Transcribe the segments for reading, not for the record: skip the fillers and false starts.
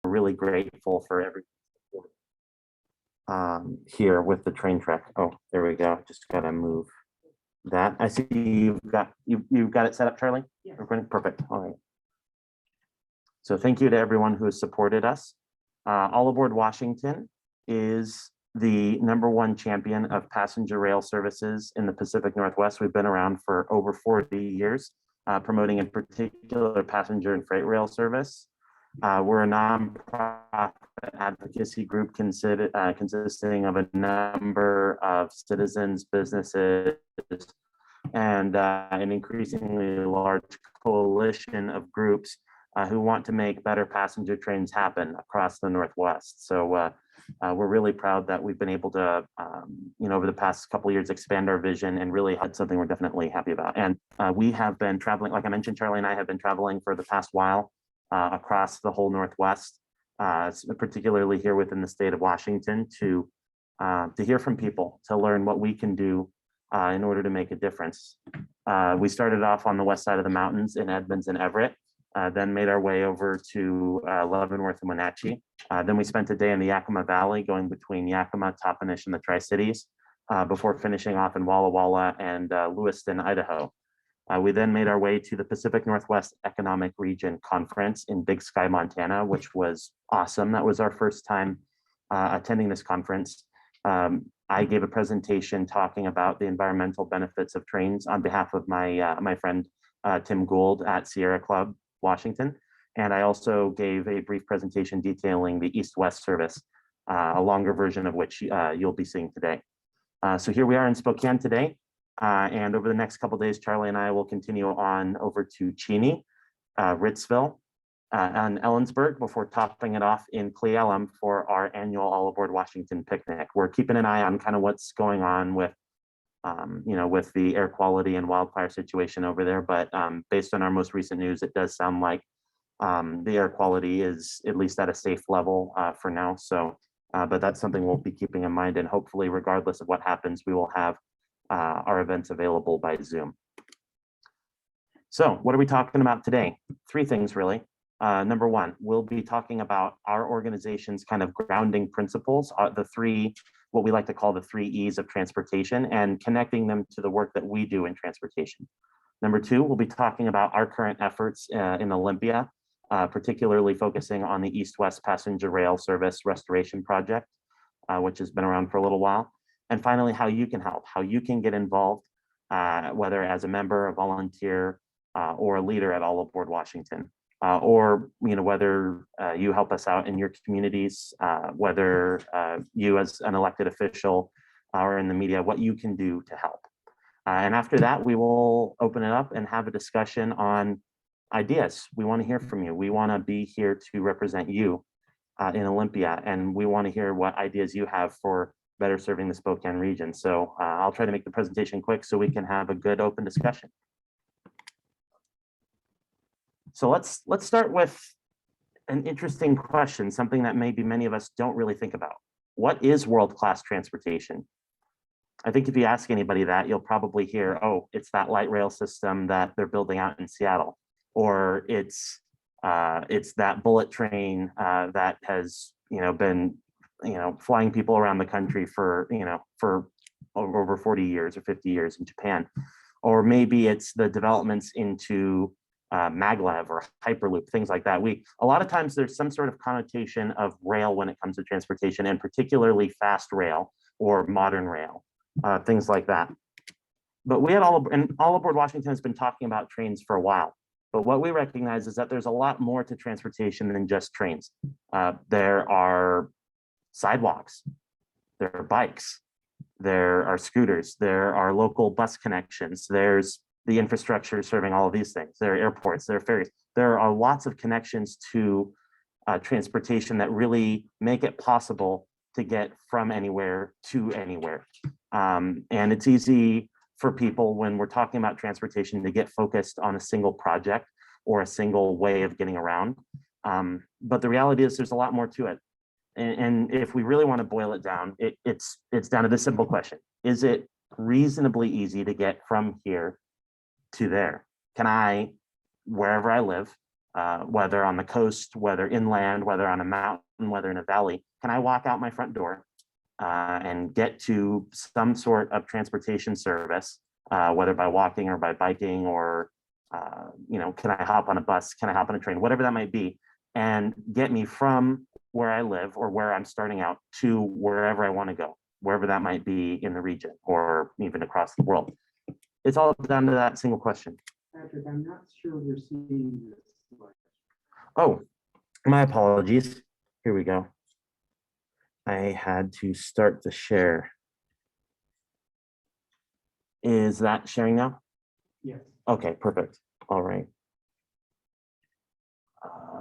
really grateful for every here with the train track. Oh, there we go. Just gotta move that. I see you've got it set up, Charlie? Yeah. Perfect. All right. So thank you to everyone who has supported us. All Aboard Washington is the #1 champion of passenger rail services in the Pacific Northwest. We've been around for over 40 years, promoting in particular passenger and freight rail service. We're a nonprofit advocacy group consisting of a number of citizens, businesses, and an increasingly large coalition of groups who want to make better passenger trains happen across the Northwest. So we're really proud that we've been able to, over the past couple of years, expand our vision and really had something we're definitely happy about. And we have been traveling, like I mentioned, Charlie and I have been traveling for the past while across the whole Northwest, particularly here within the state of Washington, to hear from people, to learn what we can do in order to make a difference. We started off on the west side of the mountains in Edmonds and Everett, then made our way over to Leavenworth and Wenatchee. Then we spent a day in the Yakima Valley, going between Yakima, Toppenish, and the Tri-Cities, before finishing off in Walla Walla and Lewiston, Idaho. We then made our way to the Pacific Northwest Economic Region Conference in Big Sky, Montana, which was awesome. That was our first time attending this conference. I gave a presentation talking about the environmental benefits of trains on behalf of my friend Tim Gould at Sierra Club, Washington. And I also gave a brief presentation detailing the East-West service, a longer version of which you'll be seeing today. So here we are in Spokane today. And over the next couple of days, Charlie and I will continue on over to Cheney, Ritzville, and Ellensburg before topping it off in Cle Elum for our annual All Aboard Washington picnic. We're keeping an eye on kind of what's going on with, with the air quality and wildfire situation over there. But based on our most recent news, it does sound like the air quality is at least at a safe level for now. So, but that's something we'll be keeping in mind. And hopefully, regardless of what happens, we will have our events available by Zoom. So what are we talking about today? Three things, really. Number one, we'll be talking about our organization's kind of grounding principles, what we like to call the 3 E's of transportation, and connecting them to the work that we do in transportation. Number two, we'll be talking about our current efforts in Olympia, particularly focusing on the East-West Passenger Rail Service Restoration Project, which has been around for a little while. And finally, how you can help, how you can get involved, whether as a member, a volunteer, or a leader at All Aboard Washington, or whether you help us out in your communities, whether you as an elected official or in the media, what you can do to help. And after that, we will open it up and have a discussion on ideas. We want to hear from you. We want to be here to represent you in Olympia, and we want to hear what ideas you have for better serving the Spokane region. So I'll try to make the presentation quick so we can have a good open discussion. So let's start with an interesting question, something that maybe many of us don't really think about. What is world-class transportation? I think if you ask anybody that, you'll probably hear, oh, it's that light rail system that they're building out in Seattle, or it's that bullet train that has been flying people around the country for over 40 years or 50 years in Japan, or maybe it's the developments into maglev or hyperloop, things like that. A lot of times there's some sort of connotation of rail when it comes to transportation, and particularly fast rail or modern rail, things like that. But we at All Aboard Washington has been talking about trains for a while. But what we recognize is that there's a lot more to transportation than just trains. There are sidewalks, there are bikes, there are scooters, there are local bus connections, there's the infrastructure serving all of these things, there are airports, there are ferries. There are lots of connections to transportation that really make it possible to get from anywhere to anywhere. And it's easy for people when we're talking about transportation to get focused on a single project or a single way of getting around. But the reality is there's a lot more to it. And if we really want to boil it down, it's down to this simple question. Is it reasonably easy to get from here to there? Can I, wherever I live, whether on the coast, whether inland, whether on a mountain, whether in a valley, can I walk out my front door and get to some sort of transportation service, whether by walking or by biking, or can I hop on a bus? Can I hop on a train? Whatever that might be, and get me from where I live or where I'm starting out to wherever I want to go, wherever that might be in the region or even across the world. It's all down to that single question. Patrick, I'm not sure we're seeing this. Oh, my apologies. Here we go. I had to start the share. Is that sharing now? Yes. Okay, perfect. All right.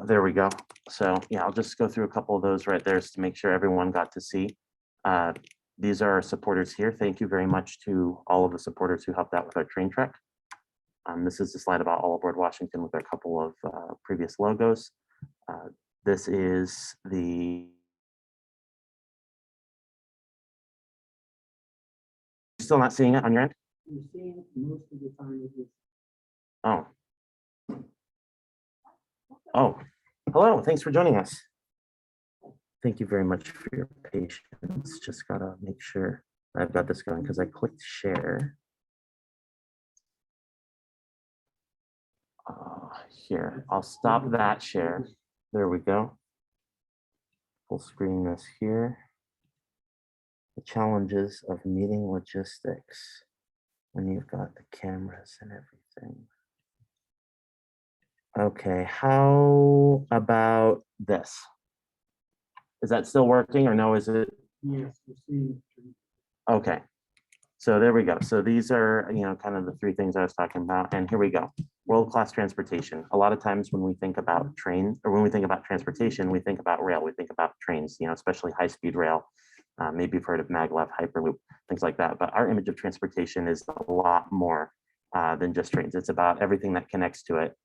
There we go. So yeah, I'll just go through a couple of those right there to make sure everyone got to see. These are our supporters here. Thank you very much to all of the supporters who helped out with our train trek. This is the slide about All Aboard Washington with a couple of previous logos. This is the still not seeing it on your end? You're seeing it most of the time. Oh. Oh, hello, thanks for joining us. Thank you very much for your patience. Just gotta make sure I've got this going because I clicked share. Here, I'll stop that share. There we go. Full screen this here. The challenges of meeting logistics when you've got the cameras and everything. Okay, how about this? Is that still working or no? Is it? Yes, we're seeing it. Okay, so there we go. So these are, kind of the three things I was talking about. And here we go. World-class transportation. A lot of times when we think about train or when we think about transportation, we think about rail, we think about trains, especially high-speed rail. Maybe you've heard of maglev, hyperloop, things like that. But our image of transportation is a lot more than just trains. It's about everything that connects to it.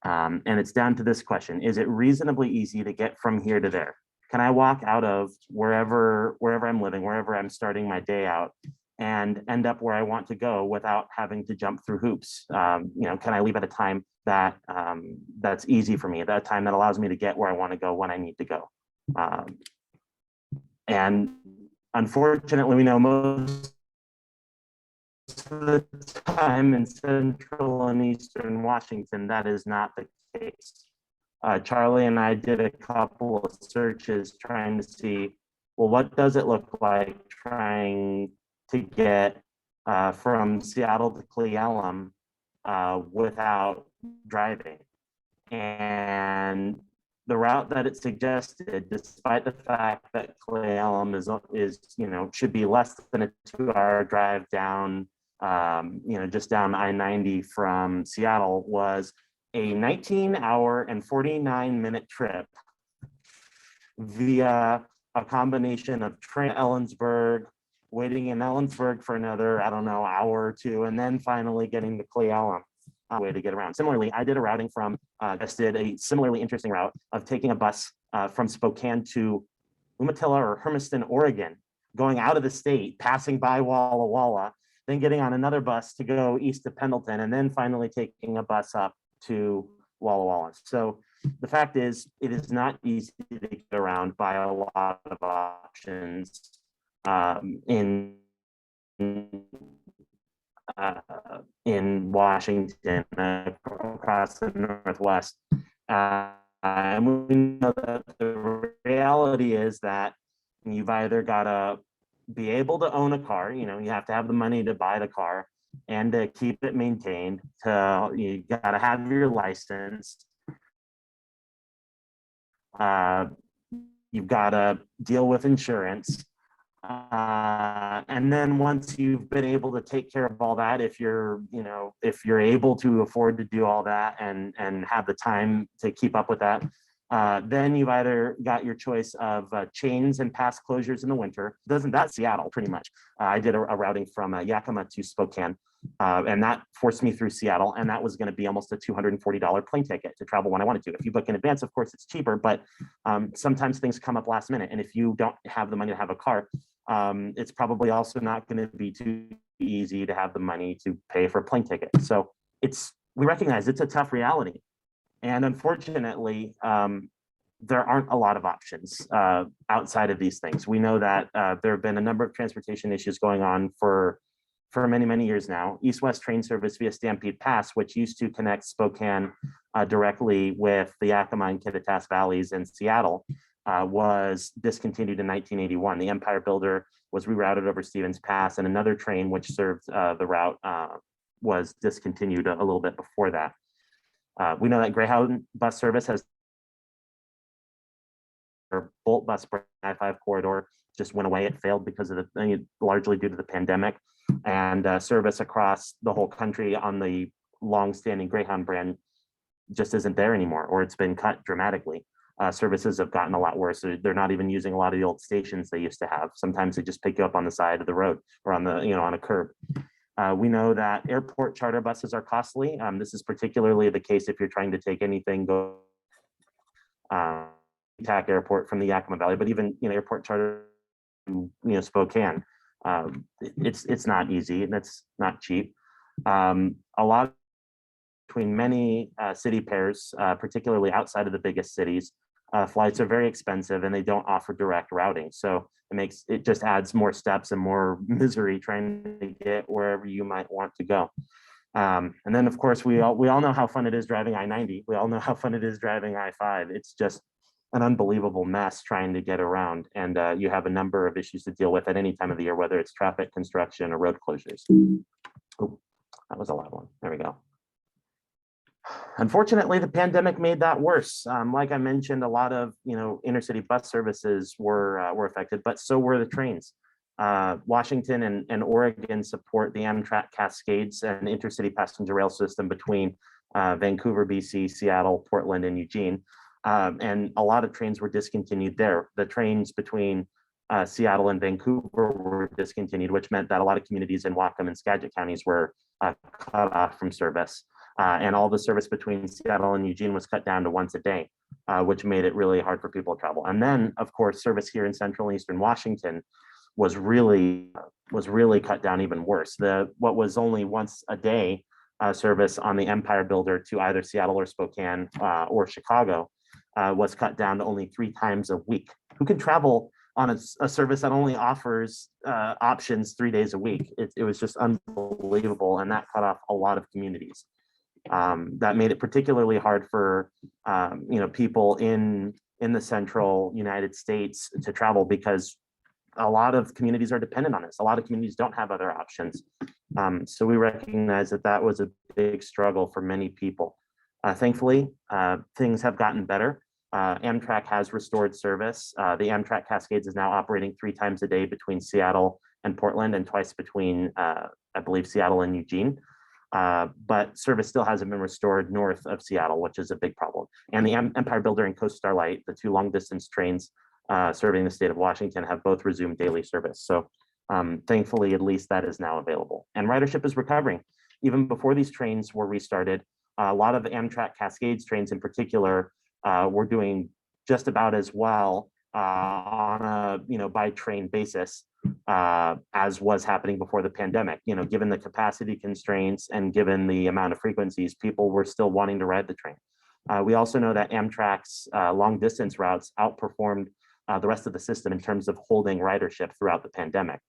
And it's down to this question: is it reasonably easy to get from here to there? Can I walk out of wherever I'm living, wherever I'm starting my day out, and end up where I want to go without having to jump through hoops? Can I leave at a time that that's easy for me, at that time that allows me to get where I want to go when I need to go? And unfortunately, we know most of the time in central and eastern Washington, that is not the case. Charlie and I did a couple of searches trying to see, well, what does it look like trying to get from Seattle to Cle Elum without driving? And the route that it suggested, despite the fact that Cle Elum is should be less than a 2-hour drive down, just down I-90 from Seattle, was a 19-hour and 49-minute trip via a combination of train to Ellensburg, waiting in Ellensburg for another, hour or two, and then finally getting to Cle Elum. Way to get around. Similarly, I did a routing from, just did a similarly interesting route of taking a bus from Spokane to Umatilla or Hermiston, Oregon, going out of the state, passing by Walla Walla, then getting on another bus to go east to Pendleton, and then finally taking a bus up to Walla Walla. So the fact is, it is not easy to get around by a lot of options in Washington, across the Northwest. And we know that the reality is that you've either got to be able to own a car, you have to have the money to buy the car and to keep it maintained, you got to have your license. You've got to deal with insurance. And then once you've been able to take care of all that, if you're able to afford to do all that and have the time to keep up with that, then you've either got your choice of chains and pass closures in the winter. That's Seattle pretty much. I did a routing from Yakima to Spokane, and that forced me through Seattle, and that was going to be almost a $240 plane ticket to travel when I wanted to. If you book in advance, of course, it's cheaper, but sometimes things come up last minute, and if you don't have the money to have a car, it's probably also not going to be too easy to have the money to pay for a plane ticket. So we recognize it's a tough reality. And unfortunately, there aren't a lot of options outside of these things. We know that there have been a number of transportation issues going on for many, many years now. East-West train service via Stampede Pass, which used to connect Spokane directly with the Yakima and Kittitas Valleys in Seattle, was discontinued in 1981. The Empire Builder was rerouted over Stevens Pass, and another train which served the route was discontinued a little bit before that. We know that Greyhound bus service has Bolt bus I-5 corridor just went away. It failed because of largely due to the pandemic, and service across the whole country on the long-standing Greyhound brand just isn't there anymore, or it's been cut dramatically. Services have gotten a lot worse. They're not even using a lot of the old stations they used to have. Sometimes they just pick you up on the side of the road or on the, on a curb. We know that airport charter buses are costly. This is particularly the case if you're trying to take anything go TAC airport from the Yakima Valley, but even airport charter, Spokane. It's not easy and it's not cheap. A lot between many city pairs, particularly outside of the biggest cities, flights are very expensive and they don't offer direct routing. So it just adds more steps and more misery trying to get wherever you might want to go. And then of course, we all know how fun it is driving I-90. We all know how fun it is driving I-5. It's just an unbelievable mess trying to get around. And you have a number of issues to deal with at any time of the year, whether it's traffic, construction, or road closures. Oh, that was a loud one. There we go. Unfortunately, the pandemic made that worse. Like I mentioned, a lot of intercity bus services were affected, but so were the trains. Washington and Oregon support the Amtrak Cascades and intercity passenger rail system between Vancouver, BC, Seattle, Portland, and Eugene. And a lot of trains were discontinued there. The trains between Seattle and Vancouver were discontinued, which meant that a lot of communities in Whatcom and Skagit counties were cut off from service. And all the service between Seattle and Eugene was cut down to once a day, which made it really hard for people to travel. And then, of course, service here in Central and Eastern Washington was really cut down even worse. What was only once a day service on the Empire Builder to either Seattle or Spokane or Chicago was cut down to only 3 times a week. Who can travel on a service that only offers options 3 days a week? It was just unbelievable, and that cut off a lot of communities. That made it particularly hard for people in the central United States to travel, because a lot of communities are dependent on this. A lot of communities don't have other options. So we recognize that was a big struggle for many people. Thankfully, things have gotten better. Amtrak has restored service. The Amtrak Cascades is now operating 3 times a day between Seattle and Portland, and twice between, I believe, Seattle and Eugene. But service still hasn't been restored north of Seattle, which is a big problem. And the Empire Builder and Coast Starlight, the 2 long distance trains serving the state of Washington, have both resumed daily service. So thankfully, at least that is now available. And ridership is recovering. Even before these trains were restarted, a lot of the Amtrak Cascades trains in particular were doing just about as well on a by train basis as was happening before the pandemic. Given the capacity constraints and given the amount of frequencies, people were still wanting to ride the train. We also know that Amtrak's long distance routes outperformed the rest of the system in terms of holding ridership throughout the pandemic.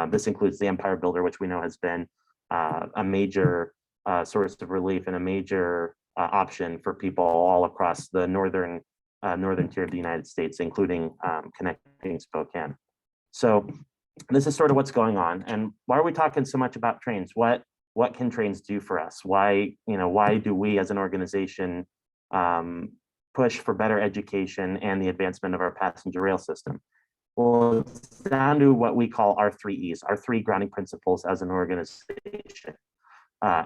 This includes the Empire Builder, which we know has been a major source of relief and a major option for people all across the northern tier of the United States, including connecting Spokane. So this is sort of what's going on. And why are we talking so much about trains? What can trains do for us? Why do we as an organization push for better education and the advancement of our passenger rail system? Well, it's down to what we call our 3 E's, our 3 grounding principles as an organization: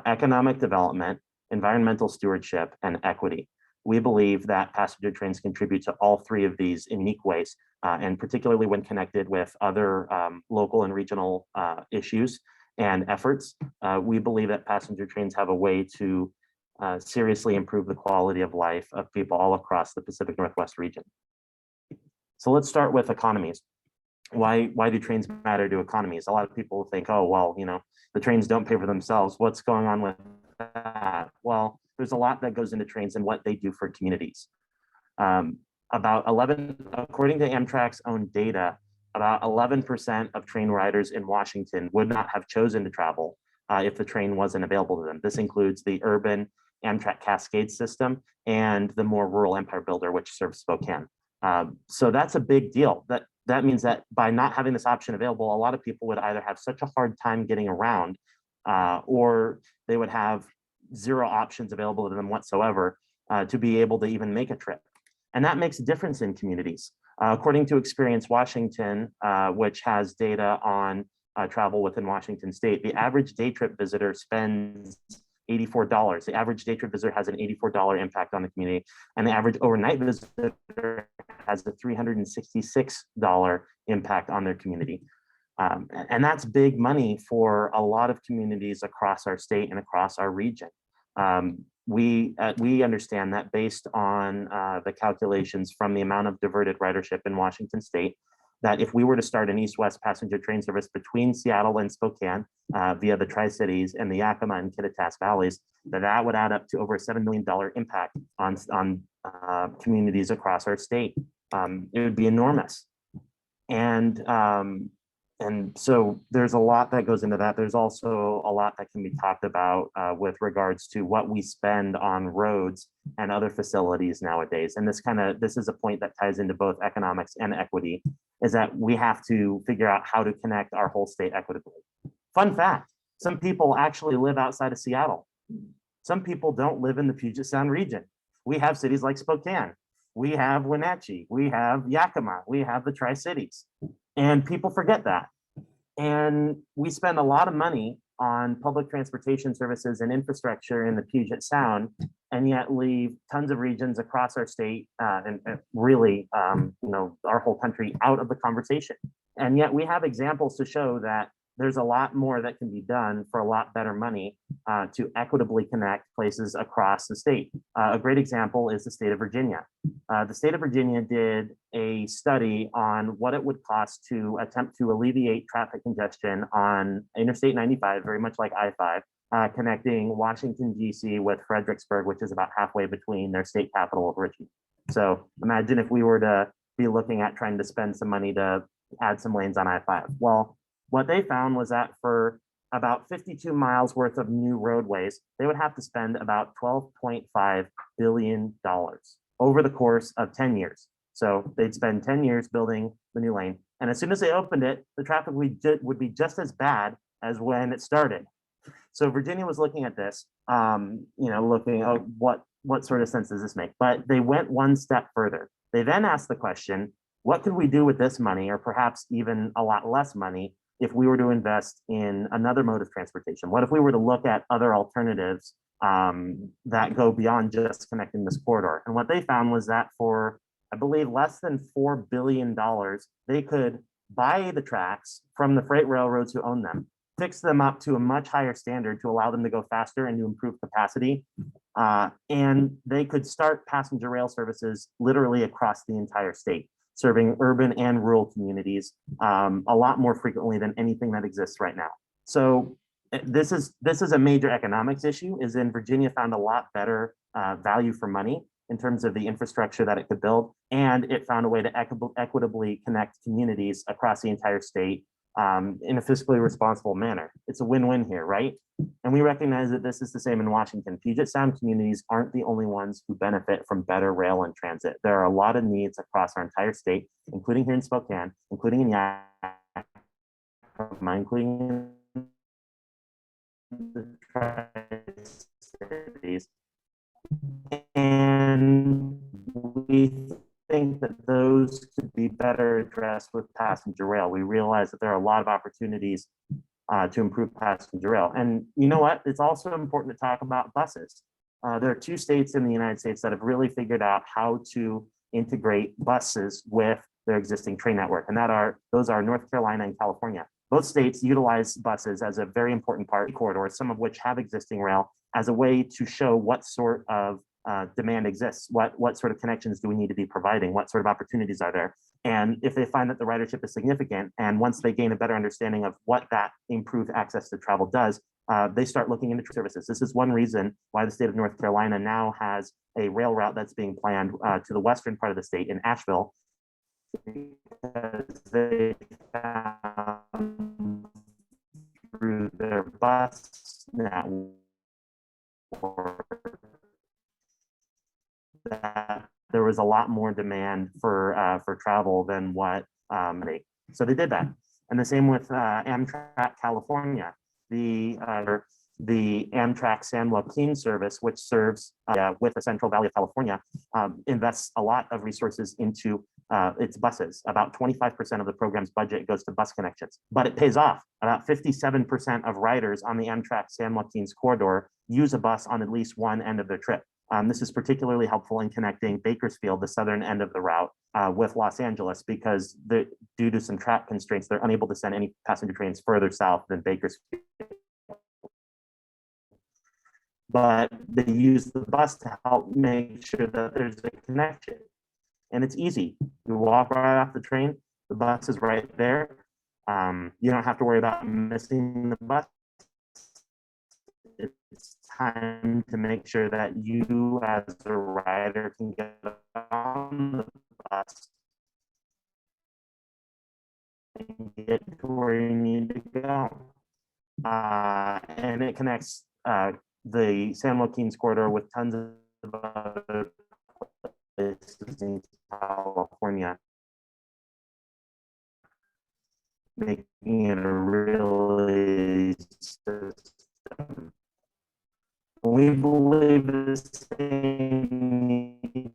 economic development, environmental stewardship, and equity. We believe that passenger trains contribute to all 3 of these in unique ways, and particularly when connected with other local and regional issues and efforts. We believe that passenger trains have a way to seriously improve the quality of life of people all across the Pacific Northwest region. So let's start with economies. Why do trains matter to economies? A lot of people think, oh, well, the trains don't pay for themselves. What's going on with that? Well, there's a lot that goes into trains and what they do for communities. According to Amtrak's own data, about 11% of train riders in Washington would not have chosen to travel if the train wasn't available to them. This includes the urban Amtrak Cascade system and the more rural Empire Builder, which serves Spokane. So that's a big deal. That means that by not having this option available, a lot of people would either have such a hard time getting around or they would have zero options available to them whatsoever to be able to even make a trip. And that makes a difference in communities. According to Experience Washington, which has data on travel within Washington state, the average day trip visitor spends $84. The average day trip visitor has an $84 impact on the community, and the average overnight visitor has a $366 impact on their community. And that's big money for a lot of communities across our state and across our region. We understand that based on the calculations from the amount of diverted ridership in Washington state, that if we were to start an east-west passenger train service between Seattle and Spokane via the Tri-Cities and the Yakima and Kittitas valleys, that would add up to over a $7 million impact on communities across our state. It would be enormous. And so there's a lot that goes into that. There's also a lot that can be talked about with regards to what we spend on roads and other facilities nowadays. And this is a point that ties into both economics and equity, is that we have to figure out how to connect our whole state equitably. Fun fact, some people actually live outside of Seattle. Some people don't live in the Puget Sound region. We have cities like Spokane. We have Wenatchee. We have Yakima. We have the Tri-Cities. And people forget that. And we spend a lot of money on public transportation services and infrastructure in the Puget Sound, and yet leave tons of regions across our state and really, our whole country out of the conversation. And yet we have examples to show that there's a lot more that can be done for a lot better money to equitably connect places across the state. A great example is the state of Virginia. The state of Virginia did a study on what it would cost to attempt to alleviate traffic congestion on Interstate 95, very much like I-5, connecting Washington, D.C. with Fredericksburg, which is about halfway between their state capital of Richmond. So imagine if we were to be looking at trying to spend some money to add some lanes on I-5. Well, what they found was that for about 52 miles worth of new roadways, they would have to spend about $12.5 billion over the course of 10 years. So they'd spend 10 years building the new lane. And as soon as they opened it, the traffic would be just as bad as when it started. So Virginia was looking at this, looking at what sort of sense does this make? But they went one step further. They then asked the question, what could we do with this money, or perhaps even a lot less money, if we were to invest in another mode of transportation? What if we were to look at other alternatives that go beyond just connecting this corridor? And what they found was that for, I believe, less than $4 billion, they could buy the tracks from the freight railroads who own them, fix them up to a much higher standard to allow them to go faster and to improve capacity. And they could start passenger rail services literally across the entire state, serving urban and rural communities a lot more frequently than anything that exists right now. So this is a major economics issue, is in Virginia found a lot better value for money in terms of the infrastructure that it could build, and it found a way to equitably connect communities across the entire state in a fiscally responsible manner. It's a win-win here, right? And we recognize that this is the same in Washington. Puget Sound communities aren't the only ones who benefit from better rail and transit. There are a lot of needs across our entire state, including here in Spokane, including in Yakima, including in the Tri-Cities. And we think that those could be better addressed with passenger rail. We realize that there are a lot of opportunities to improve passenger rail. And you know what? It's also important to talk about buses. There are 2 states in the United States that have really figured out how to integrate buses with their existing train network. And those are North Carolina and California. Both states utilize buses as a very important part of corridors, some of which have existing rail, as a way to show what sort of demand exists, what sort of connections do we need to be providing, what sort of opportunities are there. And if they find that the ridership is significant, and once they gain a better understanding of what that improved access to travel does, they start looking into services. This is one reason why the state of North Carolina now has a rail route that's being planned to the western part of the state in Asheville, because they found through their bus network that there was a lot more demand for travel than what so they did that. And the same with Amtrak California, the Amtrak San Joaquin service, which serves with the Central Valley of California, invests a lot of resources into its buses. About 25% of the program's budget goes to bus connections, but it pays off. About 57% of riders on the Amtrak San Joaquin's corridor use a bus on at least one end of their trip. This is particularly helpful in connecting Bakersfield, the southern end of the route, with Los Angeles, because due to some track constraints, they're unable to send any passenger trains further south than Bakersfield. But they use the bus to help make sure that there's a connection. And it's easy. You walk right off the train, the bus is right there. You don't have to worry about missing the bus. It's time to make sure that you as a rider can get on the bus and get to where you need to go. And it connects the San Joaquin's corridor with tons of other places in California, making it a really system. We believe the same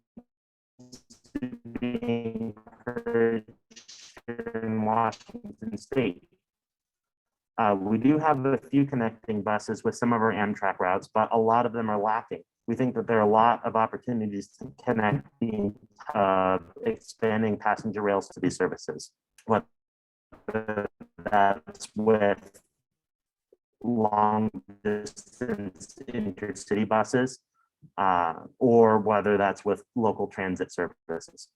needs to be encouraged in Washington State. We do have a few connecting buses with some of our Amtrak routes, but a lot of them are lacking. We think that there are a lot of opportunities to connect expanding passenger rails to these services, whether that's with long distance intercity buses, or whether that's with local transit services.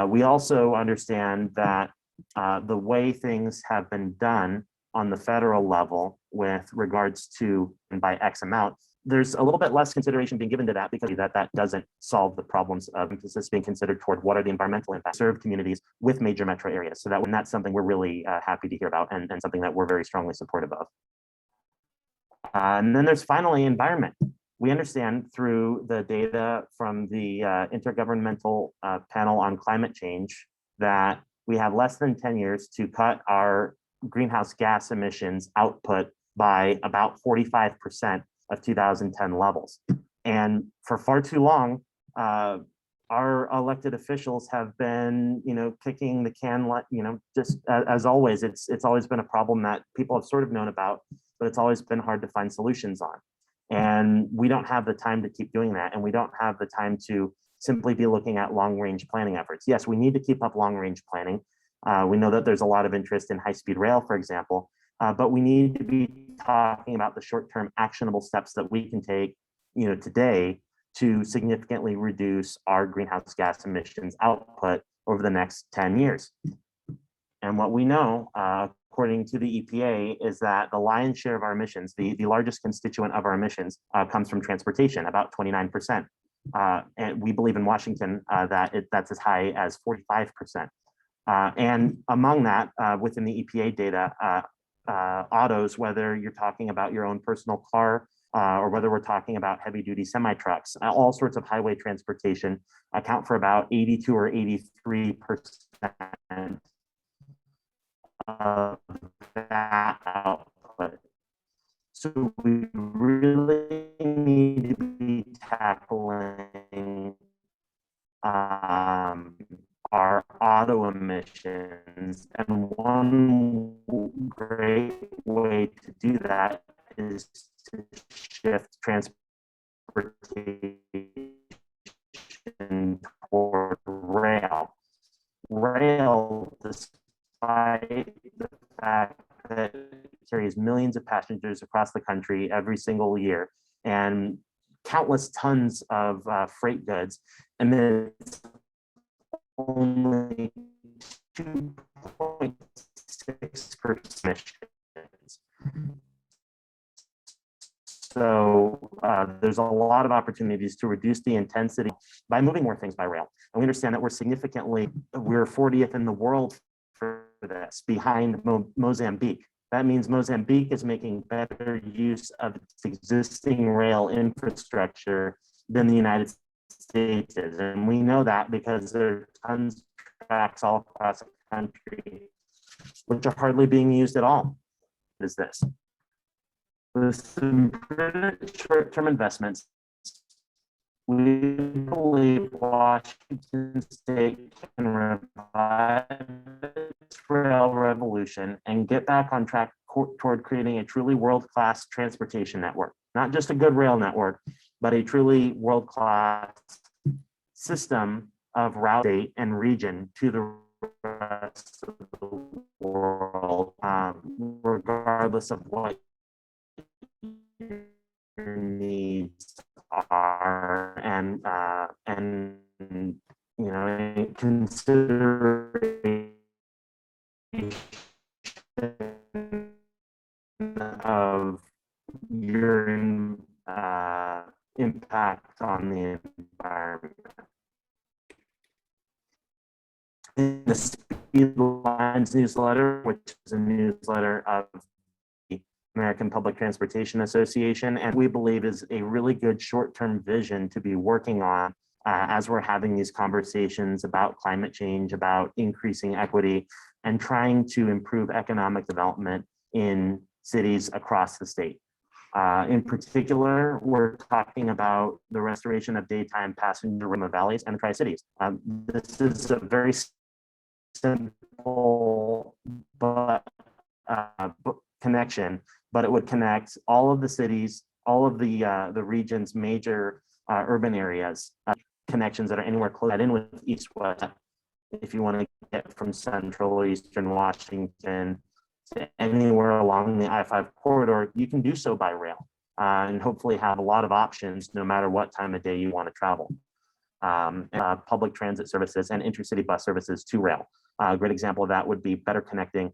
We also understand that the way things have been done on the federal level with regards to and by X amount, there's a little bit less consideration being given to that, because that doesn't solve the problems of emphasis being considered toward what are the environmental impacts, serve communities with major metro areas. So that's something we're really happy to hear about, and something that we're very strongly supportive of. And then there's finally environment. We understand through the data from the Intergovernmental Panel on Climate Change that we have less than 10 years to cut our greenhouse gas emissions output by about 45% of 2010 levels. And for far too long, our elected officials have been, kicking the can, just as always. It's always been a problem that people have sort of known about, but it's always been hard to find solutions on. And we don't have the time to keep doing that. And we don't have the time to simply be looking at long-range planning efforts. Yes, we need to keep up long-range planning. We know that there's a lot of interest in high-speed rail, for example, but we need to be talking about the short-term actionable steps that we can take, today to significantly reduce our greenhouse gas emissions output over the next 10 years. And what we know, according to the EPA, is that the lion's share of our emissions, the largest constituent of our emissions, comes from transportation, about 29%. And we believe in Washington that's as high as 45%. And among that, within the EPA data, autos, whether you're talking about your own personal car, or whether we're talking about heavy duty semi trucks, all sorts of highway transportation account for about 82 or 83% of that output. So we really need to be tackling our auto emissions. And one great way to do that is to shift transportation toward rail. Rail, despite the fact that it carries millions of passengers across the country every single year and countless tons of freight goods, and then it's only 2.6% emissions. there's a lot of opportunities to reduce the intensity by moving more things by rail. And we understand that we're 40th in the world for this, behind Mozambique. That means Mozambique is making better use of its existing rail infrastructure than the United States is. And we know that because there are tons of tracks all across the country, which are hardly being used at all. What is this? With some short-term investments, we believe Washington State can revive its rail revolution and get back on track toward creating a truly world-class transportation network. Not just a good rail network, but a truly world-class system of route and region to the rest of the world, regardless of what your needs are, and you know, consideration of your impact on the environment. In the Speed Lines newsletter, which is a newsletter of the American Public Transportation Association, and we believe is a really good short-term vision to be working on as we're having these conversations about climate change, about increasing equity, and trying to improve economic development in cities across the state. In particular, we're talking about the restoration of daytime passenger rail valleys and the Tri-Cities. This is a very simple connection, but it would connect all of the cities, all of the region's major urban areas, connections that are anywhere close in with east-west. If you want to get from central or eastern Washington to anywhere along the I-5 corridor, you can do so by rail, and hopefully have a lot of options no matter what time of day you want to travel. Public transit services and intercity bus services to rail. A great example of that would be better connecting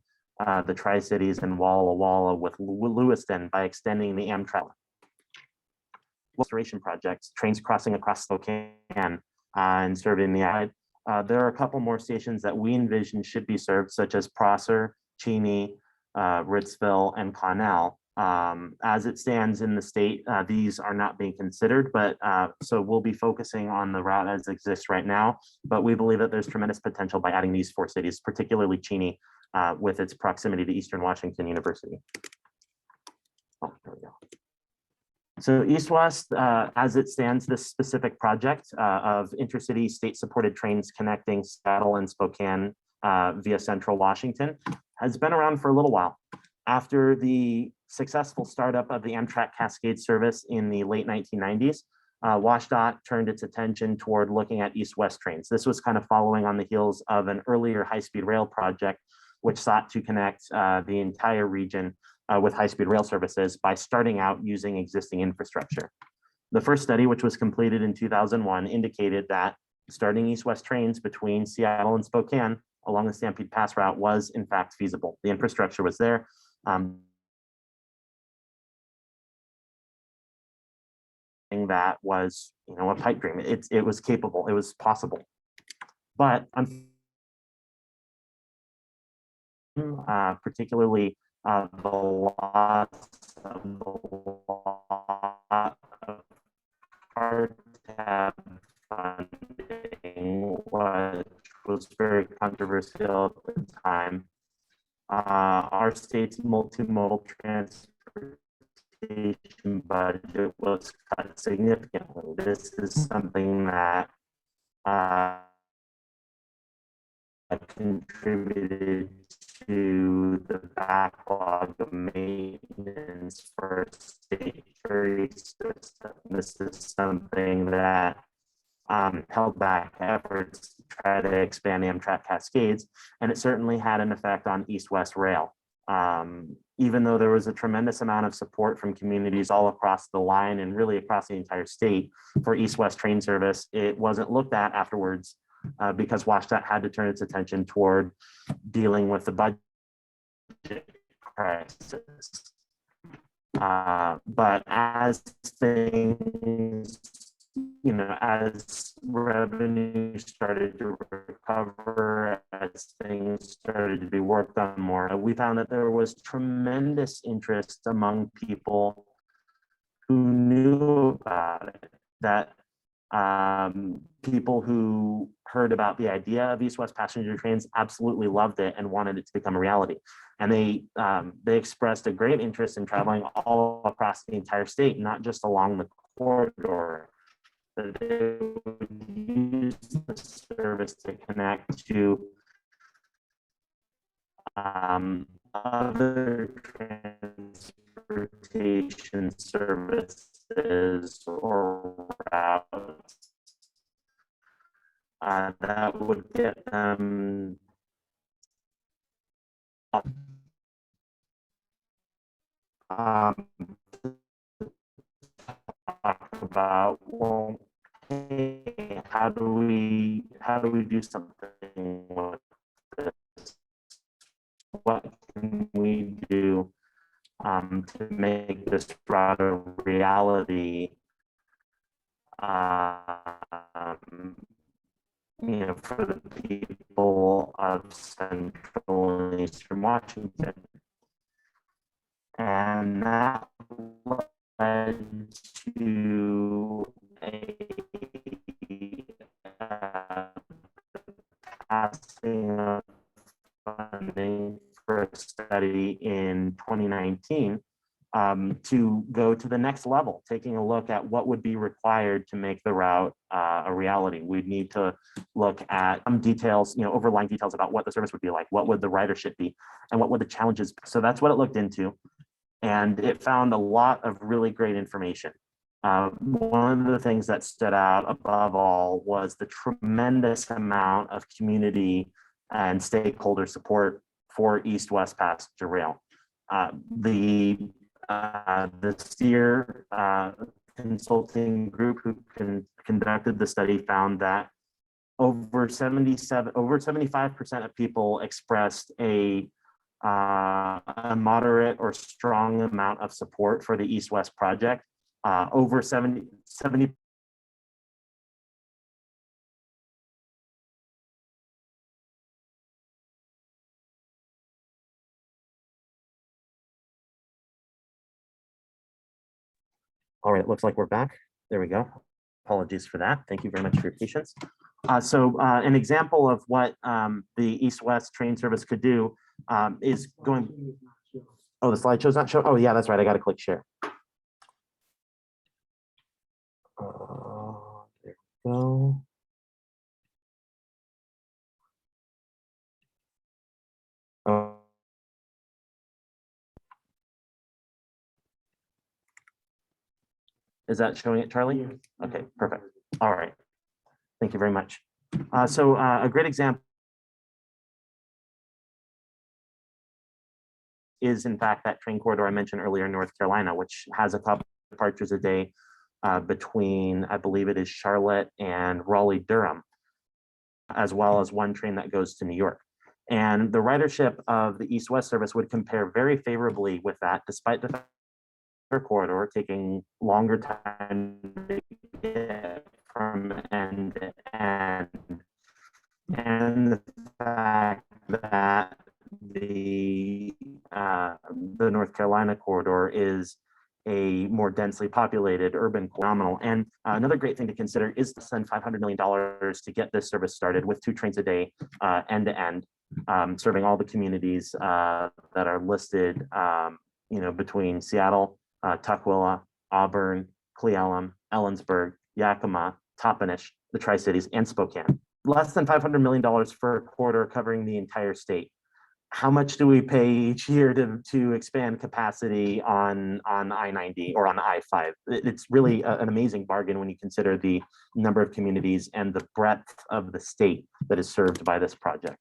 the Tri-Cities and Walla Walla with Lewiston by extending the Amtrak restoration projects, trains crossing across Spokane and serving the eye. There are a couple more stations that we envision should be served, such as Prosser, Cheney, Ritzville, and Connell. As it stands in the state, these are not being considered, but so we'll be focusing on the route as it exists right now. But we believe that there's tremendous potential by adding these four cities, particularly Cheney, with its proximity to Eastern Washington University. Oh, there we go. So East-West, as it stands, this specific project of intercity state-supported trains connecting Seattle and Spokane via Central Washington has been around for a little while. After the successful startup of the Amtrak Cascade service in the late 1990s, WashDOT turned its attention toward looking at east-west trains. This was kind of following on the heels of an earlier high-speed rail project, which sought to connect the entire region with high-speed rail services by starting out using existing infrastructure. The first study, which was completed in 2001, indicated that starting east-west trains between Seattle and Spokane along the Stampede Pass route was in fact feasible. The infrastructure was there. That was, you know, a pipe dream. It was capable, it was possible. But particularly the loss of the lot of hard tab funding, which was very controversial at the time. Our state's multimodal transportation budget was cut significantly. This is something that contributed to the backlog of maintenance for state ferry system. This is something that held back efforts to try to expand Amtrak Cascades, and it certainly had an effect on East-West Rail. Even though there was a tremendous amount of support from communities all across the line and really across the entire state for East-West train service, it wasn't looked at afterwards because WashDOT had to turn its attention toward dealing with the budget crisis. But as things, as revenue started to recover, as things started to be worked on more, we found that there was tremendous interest among people who knew about it, that people who heard about the idea of East-West passenger trains absolutely loved it and wanted it to become a reality. And they expressed a great interest in traveling all across the entire state, not just along the corridor. That they would use the service to connect to other transportation services or routes that would get them um, talk about, well, hey, how do we do something with this? What can we do to make this route a reality? For the people of Central and Eastern Washington. And that led to a passing of funding for a study in 2019 to go to the next level, taking a look at what would be required to make the route a reality. We'd need to look at some details, overlying details about what the service would be like, what would the ridership be, and what would the challenges be. So that's what it looked into. And it found a lot of really great information. One of the things that stood out above all was the tremendous amount of community and stakeholder support for East-West passenger rail. The STEER consulting group who conducted the study found that over 75% of people expressed a moderate or strong amount of support for the East-West project. Over 70. All right, it looks like we're back. There we go. Apologies for that. Thank you very much for your patience. So an example of what the East-West train service could do is going. Oh, the slideshow's not show. Oh, yeah, that's right. I got to click share. There we go. Oh. Is that showing it, Charlie? Yeah. Okay, perfect. All right. Thank you very much. So a great example is in fact that train corridor I mentioned earlier in North Carolina, which has a couple of departures a day between, I believe it is Charlotte and Raleigh-Durham, as well as one train that goes to New York. And the ridership of the East-West service would compare very favorably with that, despite the corridor taking longer time to get from end to end. And the fact that the North Carolina corridor is a more densely populated urban phenomenal. And another great thing to consider is to spend $500 million to get this service started with 2 trains a day, end to end, serving all the communities that are listed, between Seattle, Tukwila, Auburn, Cle Elum, Ellensburg, Yakima, Toppenish, the Tri-Cities, and Spokane. Less than $500 million for a quarter covering the entire state. How much do we pay each year to expand capacity on I-90 or on I-5? It's really an amazing bargain when you consider the number of communities and the breadth of the state that is served by this project.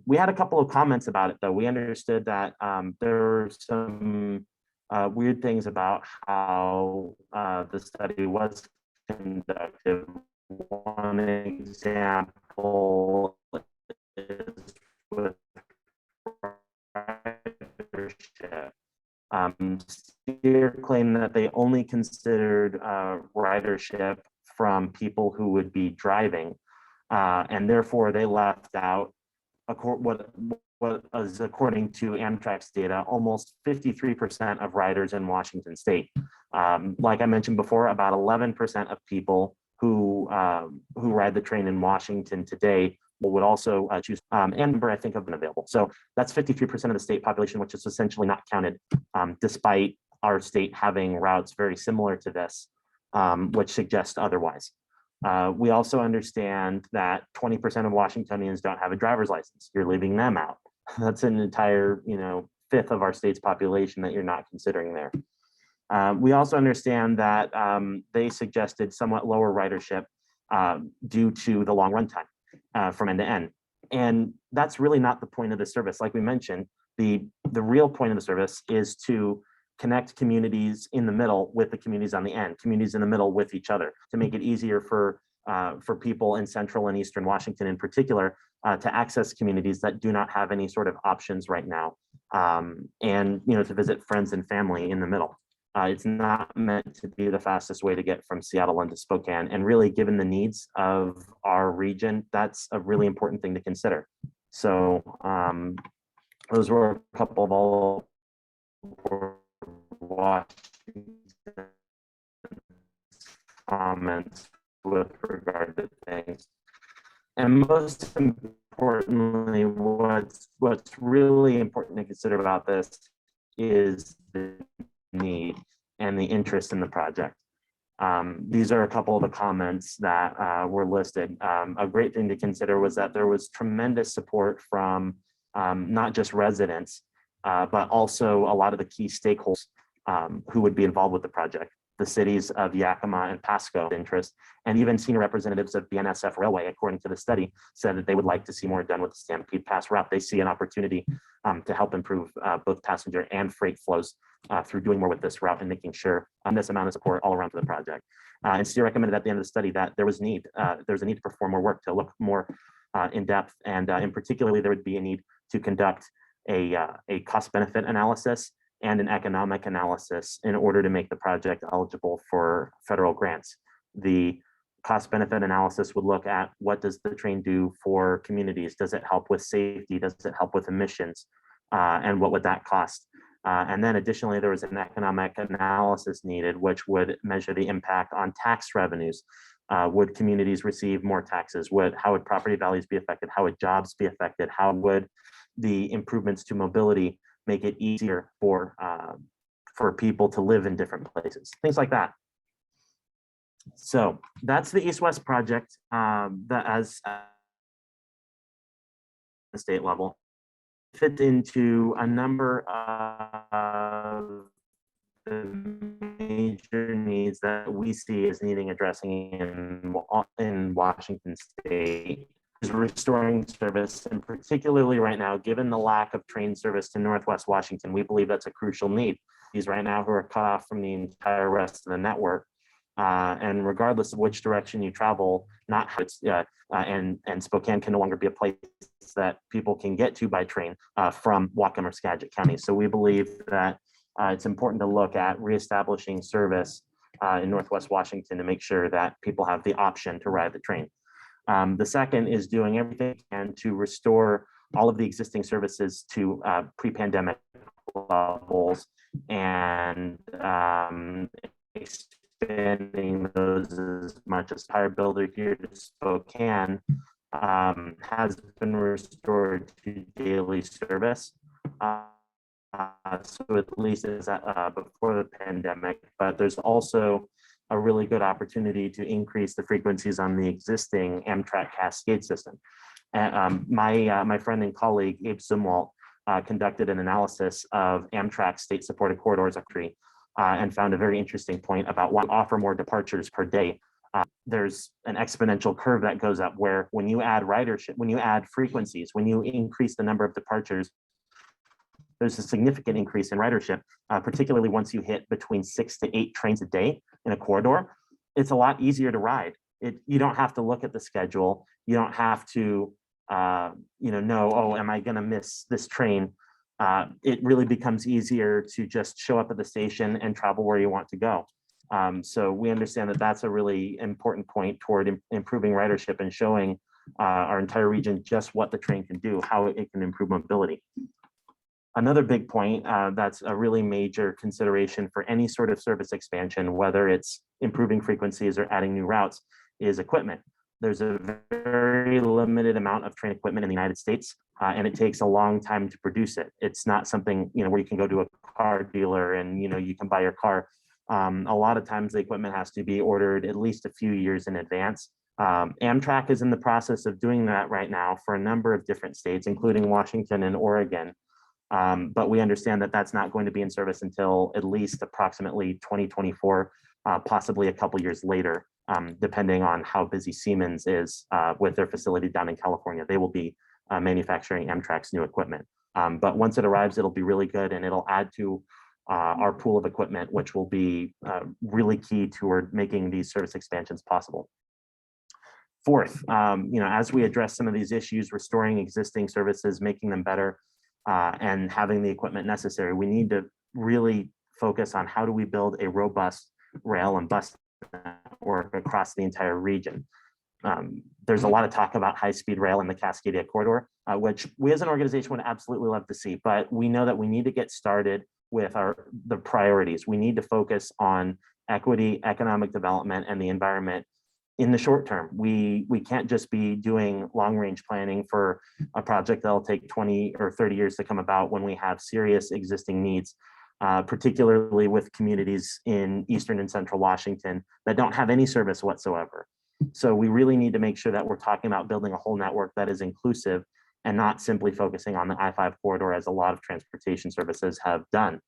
We had a couple of comments about it, though. We understood that there were some weird things about how the study was conducted. One example is with ridership. Steer claimed that they only considered ridership from people who would be driving, and therefore they left out what is, according to Amtrak's data, almost 53% of riders in Washington state. Like I mentioned before, about 11% of people who ride the train in Washington today would also choose, and number I think have been available. So that's 53% of the state population, which is essentially not counted, despite our state having routes very similar to this, which suggests otherwise. We also understand that 20% of Washingtonians don't have a driver's license. You're leaving them out. That's an entire, fifth of our state's population that you're not considering there. We also understand that they suggested somewhat lower ridership due to the long run time from end to end. And that's really not the point of the service. Like we mentioned, the real point of the service is to connect communities in the middle with the communities on the end, communities in the middle with each other, to make it easier for people in central and eastern Washington in particular to access communities that do not have any sort of options right now, and to visit friends and family in the middle. It's not meant to be the fastest way to get from Seattle into Spokane, and really, given the needs of our region, that's a really important thing to consider. So those were a couple of all Washington comments with regard to things. And most importantly, what's really important to consider about this is the need and the interest in the project. These are a couple of the comments that were listed. A great thing to consider was that there was tremendous support from not just residents, but also a lot of the key stakeholders who would be involved with the project. The cities of Yakima and Pasco interest, and even senior representatives of BNSF Railway, according to the study, said that they would like to see more done with the Stampede Pass route. They see an opportunity to help improve both passenger and freight flows through doing more with this route and making sure this amount of support all around for the project. And Steer recommended at the end of the study that there was a need to perform more work, to look more in depth, and in particularly there would be a need to conduct a cost benefit analysis and an economic analysis in order to make the project eligible for federal grants. The cost benefit analysis would look at, what does the train do for communities? Does it help with safety? Does it help with emissions? And what would that cost? And then additionally, there was an economic analysis needed, which would measure the impact on tax revenues. Would communities receive more taxes? How would property values be affected? How would jobs be affected? How would the improvements to mobility make it easier for people to live in different places? Things like that. So that's the East-West project that as the state level fit into a number of the major needs that we see as needing addressing in Washington state. Is restoring service, and particularly right now, given the lack of train service to Northwest Washington, we believe that's a crucial need. These right now who are cut off from the entire rest of the network, and regardless of which direction you travel, not how it's and Spokane can no longer be a place that people can get to by train from Whatcom or Skagit County. So we believe that it's important to look at reestablishing service in Northwest Washington to make sure that people have the option to ride the train. The second is doing everything we can to restore all of the existing services to pre-pandemic levels, and expanding those as much as Tire Builder here to Spokane has been restored to daily service. So at least as before the pandemic, but there's also a really good opportunity to increase the frequencies on the existing Amtrak Cascade system. And my friend and colleague, Abe Zumwalt, conducted an analysis of Amtrak state-supported corridors and found a very interesting point about why offer more departures per day. There's an exponential curve that goes up where when you add ridership, when you add frequencies, when you increase the number of departures, there's a significant increase in ridership, particularly once you hit between 6 to 8 trains a day in a corridor. It's a lot easier to ride. You don't have to look at the schedule. You don't have to, know, oh, am I going to miss this train? it really becomes easier to just show up at the station and travel where you want to go. So we understand that that's a really important point toward improving ridership and showing our entire region just what the train can do, how it can improve mobility. Another big point that's a really major consideration for any sort of service expansion, whether it's improving frequencies or adding new routes, is equipment. There's a very limited amount of train equipment in the United States, and it takes a long time to produce it. It's not something, where you can go to a car dealer and, you can buy your car. A lot of times the equipment has to be ordered at least a few years in advance. Amtrak is in the process of doing that right now for a number of different states, including Washington and Oregon. But we understand that that's not going to be in service until at least approximately 2024, possibly a couple years later, depending on how busy Siemens is with their facility down in California. They will be manufacturing Amtrak's new equipment. But once it arrives, it'll be really good, and it'll add to our pool of equipment, which will be really key toward making these service expansions possible. Fourth, as we address some of these issues, restoring existing services, making them better, and having the equipment necessary, we need to really focus on how do we build a robust rail and bus network across the entire region. There's a lot of talk about high-speed rail in the Cascadia corridor, which we as an organization would absolutely love to see, but we know that we need to get started with the priorities. We need to focus on equity, economic development, and the environment in the short term. We can't just be doing long-range planning for a project that'll take 20 or 30 years to come about when we have serious existing needs, particularly with communities in Eastern and Central Washington that don't have any service whatsoever. So we really need to make sure that we're talking about building a whole network that is inclusive and not simply focusing on the I-5 corridor as a lot of transportation services have done.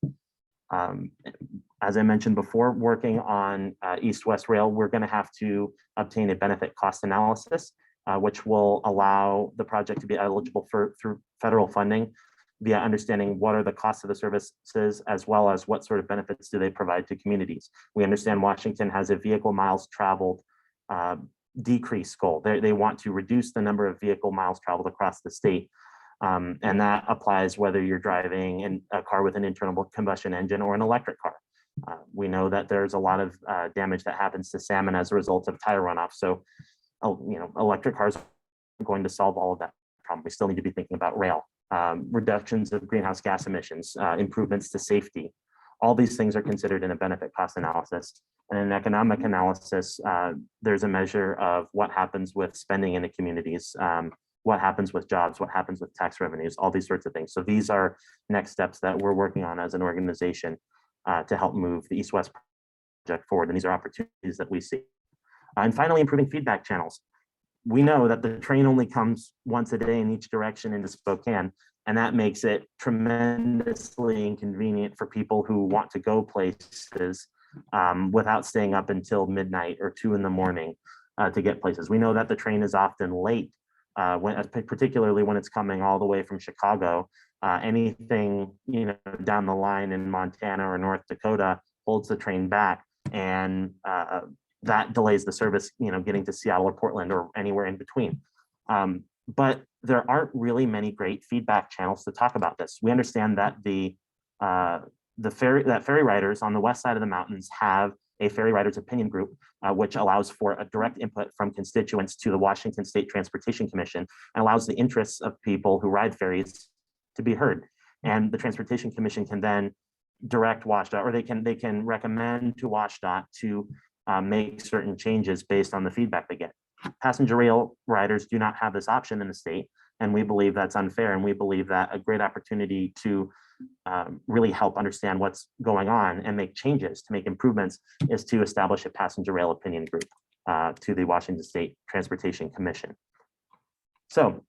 As I mentioned before, working on East-West Rail, we're going to have to obtain a benefit cost analysis, which will allow the project to be eligible through federal funding via understanding what are the costs of the services, as well as what sort of benefits do they provide to communities. We understand Washington has a vehicle miles traveled decrease goal. They want to reduce the number of vehicle miles traveled across the state. And that applies whether you're driving in a car with an internal combustion engine or an electric car. We know that there's a lot of damage that happens to salmon as a result of tire runoff. So, electric cars are going to solve all of that problem. We still need to be thinking about rail, reductions of greenhouse gas emissions, improvements to safety. All these things are considered in a benefit cost analysis. And in an economic analysis, there's a measure of what happens with spending in the communities, what happens with jobs, what happens with tax revenues, all these sorts of things. So these are next steps that we're working on as an organization to help move the East-West project forward. And these are opportunities that we see. And finally, improving feedback channels. We know that the train only comes once a day in each direction into Spokane, and that makes it tremendously inconvenient for people who want to go places without staying up until midnight or 2 in the morning to get places. We know that the train is often late, particularly when it's coming all the way from Chicago. Anything down the line in Montana or North Dakota holds the train back, and that delays the service, getting to Seattle or Portland or anywhere in between. But there aren't really many great feedback channels to talk about this. We understand that ferry riders on the west side of the mountains have a ferry riders opinion group, which allows for a direct input from constituents to the Washington State Transportation Commission and allows the interests of people who ride ferries to be heard. And the Transportation Commission can then direct WashDOT, or they can recommend to WashDOT to make certain changes based on the feedback they get. Passenger rail riders do not have this option in the state, and we believe that's unfair. And we believe that a great opportunity to really help understand what's going on and make changes to make improvements is to establish a passenger rail opinion group to the Washington State Transportation Commission. So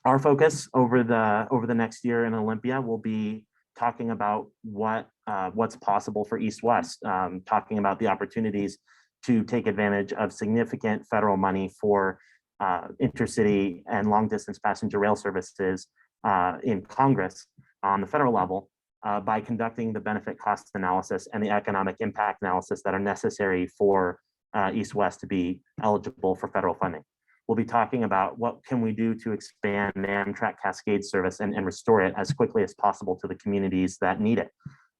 our focus over the next year in Olympia will be talking about what's possible for East-West, talking about the opportunities to take advantage of significant federal money for intercity and long distance passenger rail services in Congress on the federal level by conducting the benefit cost analysis and the economic impact analysis that are necessary for East-West to be eligible for federal funding. we'll be talking about what can we do to expand Amtrak Cascade service and restore it as quickly as possible to the communities that need it.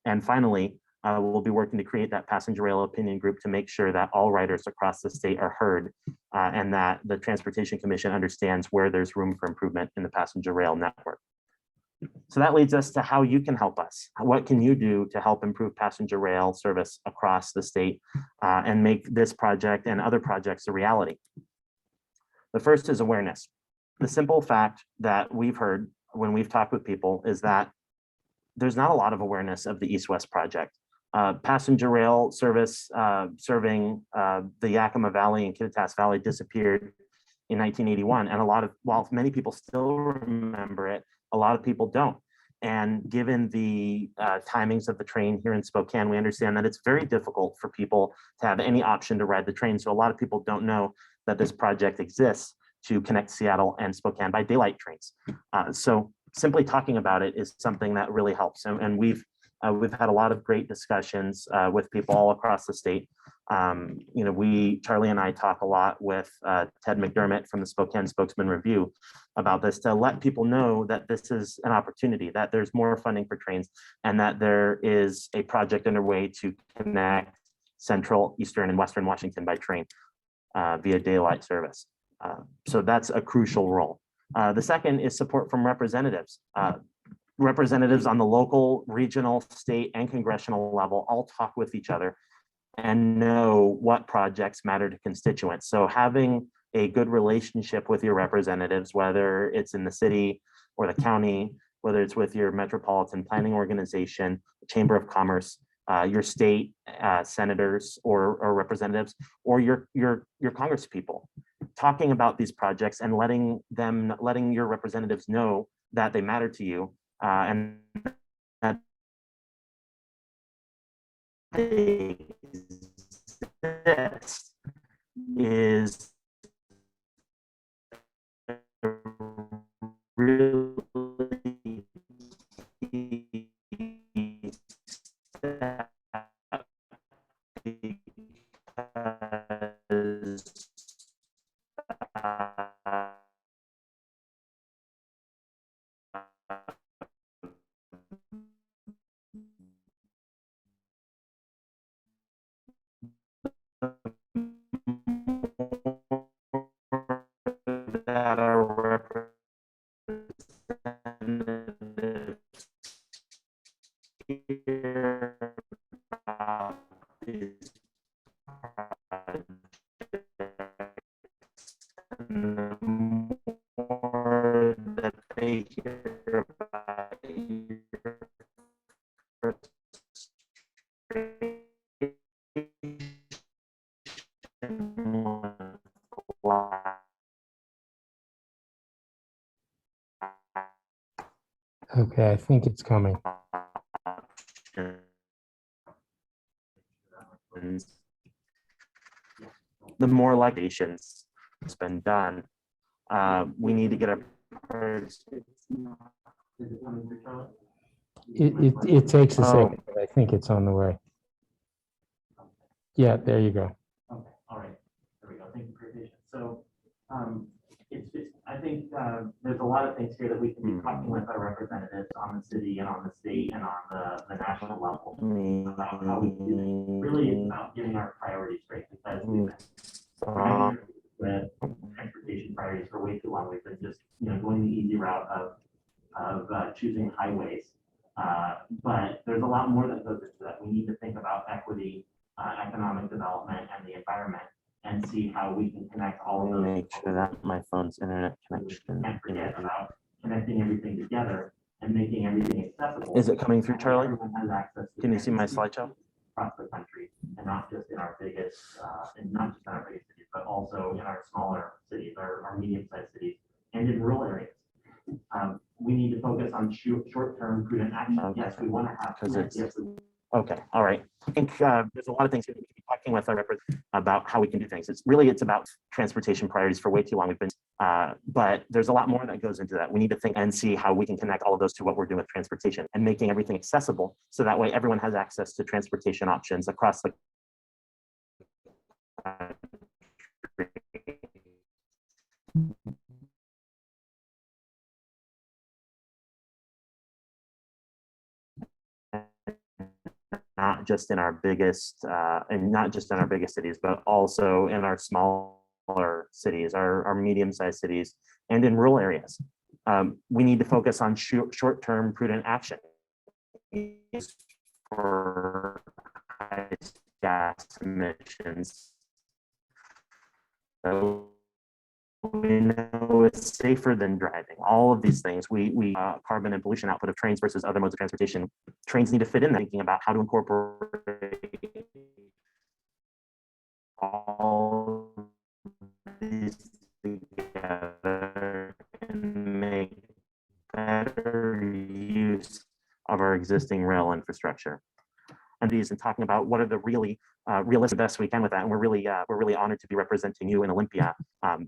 And finally, we'll be working to create that passenger rail opinion group to make sure that all riders across the state are heard and that the Transportation Commission understands where there's room for improvement in the passenger rail network. So that leads us to how you can help us. What can you do to help improve passenger rail service across the state and make this project and other projects a reality? The first is awareness. The simple fact that we've heard when we've talked with people is that there's not a lot of awareness of the East-West project. Passenger rail service serving the Yakima Valley and Kittitas Valley disappeared in 1981. And while many people still remember it, a lot of people don't. And given the timings of the train here in Spokane, we understand that it's very difficult for people to have any option to ride the train. So a lot of people don't know that this project exists to connect Seattle and Spokane by daylight trains. So simply talking about it is something that really helps. And we've had a lot of great discussions with people all across the state. Charlie and I talk a lot with Ted McDermott from the Spokane Spokesman Review about this to let people know that this is an opportunity, that there's more funding for trains, and that there is a project underway to connect Central, Eastern, and Western Washington by train via daylight service. So that's a crucial role. The second is support from representatives. Representatives on the local, regional, state, and congressional level all talk with each other and know what projects matter to constituents. So having a good relationship with your representatives, whether it's in the city or the county, whether it's with your metropolitan planning organization, Chamber of Commerce, your state senators or representatives, or your congresspeople, talking about these projects and letting your representatives know that they matter to you, and that they exist is really key step, because that our representatives hear about these projects, and the more that they hear about your Okay, I think it's coming. the more liquidations has been done, we need to get a. It takes a Oh. second, but I think it's on the way. Yeah, there you go. Okay, all right, there we go. Thank you for your patience. So, I think there's a lot of things here that we can be talking with our representatives on the city and on the state and on the national level about how we do this. Really, it's about getting our priorities straight, because we've been trying to with transportation priorities for way too long. We've been just going the easy route of choosing highways. But there's a lot more that goes into that. We need to think about equity, economic development, and the environment, and see how we can connect all of those. Make sure that my phone's internet connection. And forget about connecting everything together and making everything accessible. Is it coming through, Charlie? Everyone has access to. Can you see my slideshow? Across the country, and not just in our biggest, cities, but also in our smaller cities, our medium-sized cities, and in rural areas. We need to focus on short-term prudent action. Okay. Yes, we want to have. Because it's. Yes, okay, all right. I think there's a lot of things that we can be talking with our representatives about how we can do things. It's about transportation priorities for way too long. We've been, but there's a lot more that goes into that. We need to think and see how we can connect all of those to what we're doing with transportation and making everything accessible, so that way everyone has access to transportation options across the country. not just in our biggest and not just in our biggest cities, but also in our smaller cities, our medium-sized cities, and in rural areas. We need to focus on short-term prudent action for gas emissions. So we know it's safer than driving. All of these things, carbon and pollution output of trains versus other modes of transportation. Trains need to fit in there, thinking about how to incorporate all these together and make better use of our existing rail infrastructure. And talking about what are the really realistic best we can with that. And we're really honored to be representing you in Olympia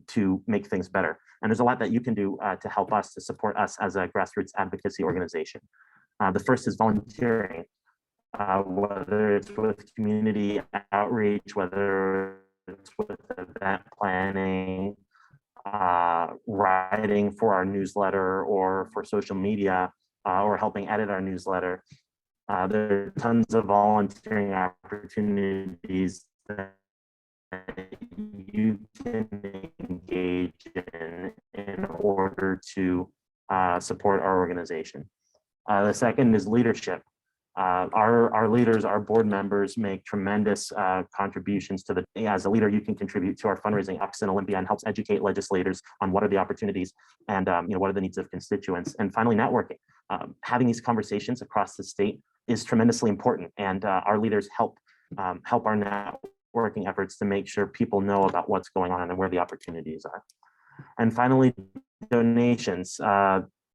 to make things better. And there's a lot that you can do to help us, to support us as a grassroots advocacy organization. The first is volunteering, whether it's with community outreach, whether it's with event planning, writing for our newsletter or for social media, or helping edit our newsletter. There are tons of volunteering opportunities that you can engage in order to support our organization. The second is leadership. Our leaders, our board members make tremendous contributions to as a leader, you can contribute to our fundraising efforts in Olympia and helps educate legislators on what are the opportunities and what are the needs of constituents. And finally, networking. Having these conversations across the state is tremendously important, and our leaders help our networking efforts to make sure people know about what's going on and where the opportunities are. And finally, donations.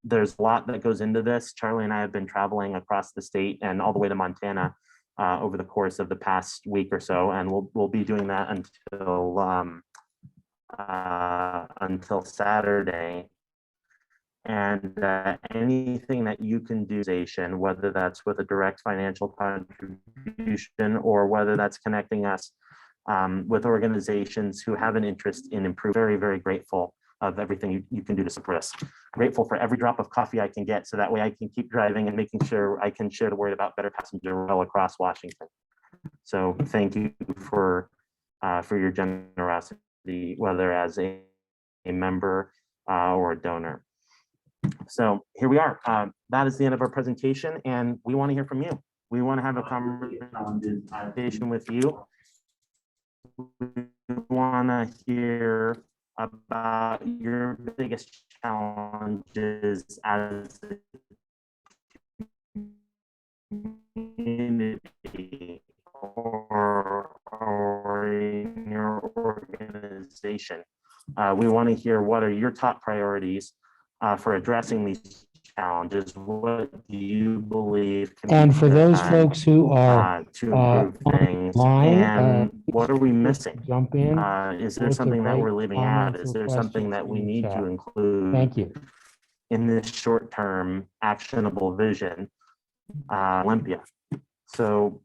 There's a lot that goes into this. Charlie and I have been traveling across the state and all the way to Montana over the course of the past week or so, and we'll be doing that until Saturday. And anything that you can do, whether that's with a direct financial contribution or whether that's connecting us with organizations who have an interest in improving. Very, very grateful of everything you can do to support us. Grateful for every drop of coffee I can get, so that way I can keep driving and making sure I can share the word about better passenger rail across Washington. So thank you for your generosity, whether as a member or a donor. So here we are. That is the end of our presentation, and we want to hear from you. We want to have a conversation with you. We want to hear about your biggest challenges as a community or in your organization. We want to hear what are your top priorities for addressing these challenges. What do you believe can And be for those done folks who are to improve things, online, and what are we missing? jump in. Is there to something that write we're leaving out? comments Is or there something questions that in we the need chat. to include Thank you. in this short-term actionable vision, Olympia? So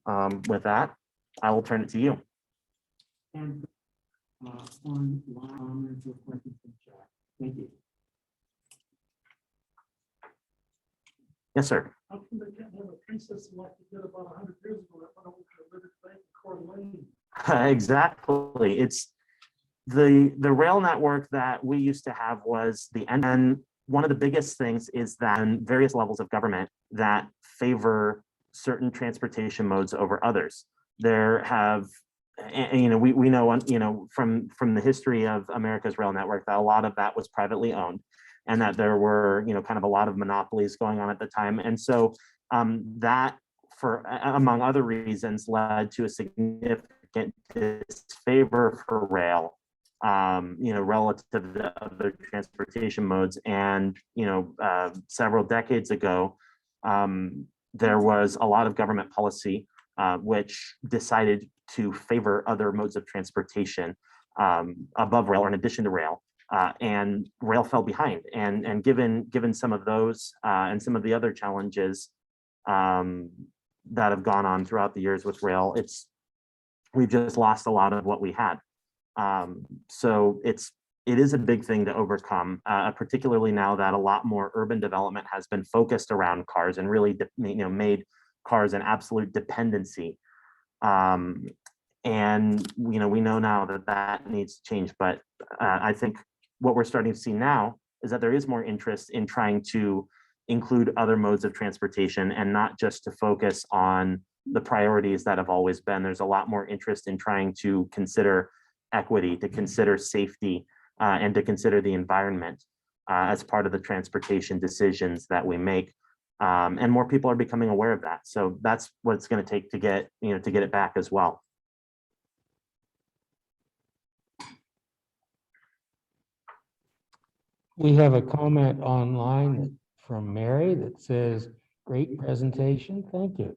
with that, I will turn it to you. And one comment or question from chat. Thank you. Yes, sir. How come they can't have a princess like they did about 100 years ago that went over to Liberty Bank and Coeur d'Alene? Exactly. It's the rail network that we used to have was the end. And one of the biggest things is that various levels of government that favor certain transportation modes over others. There have, and, we know, from the history of America's rail network that a lot of that was privately owned, and that there were, kind of a lot of monopolies going on at the time. And so that, for among other reasons, led to a significant disfavor for rail, relative to other transportation modes. And, several decades ago, there was a lot of government policy which decided to favor other modes of transportation above rail or in addition to rail. And rail fell behind. And given some of those and some of the other challenges that have gone on throughout the years with rail, we've just lost a lot of what we had. So it's it is a big thing to overcome, particularly now that a lot more urban development has been focused around cars and really, made cars an absolute dependency. Um, and we know now that that needs to change, but I think what we're starting to see now is that there is more interest in trying to include other modes of transportation and not just to focus on the priorities that have always been. There's a lot more interest in trying to consider equity, to consider safety, and to consider the environment as part of the transportation decisions that we make. And more people are becoming aware of that. So that's what it's going to take to get it back as well. We have a comment online from Mary that says, great presentation. Thank you.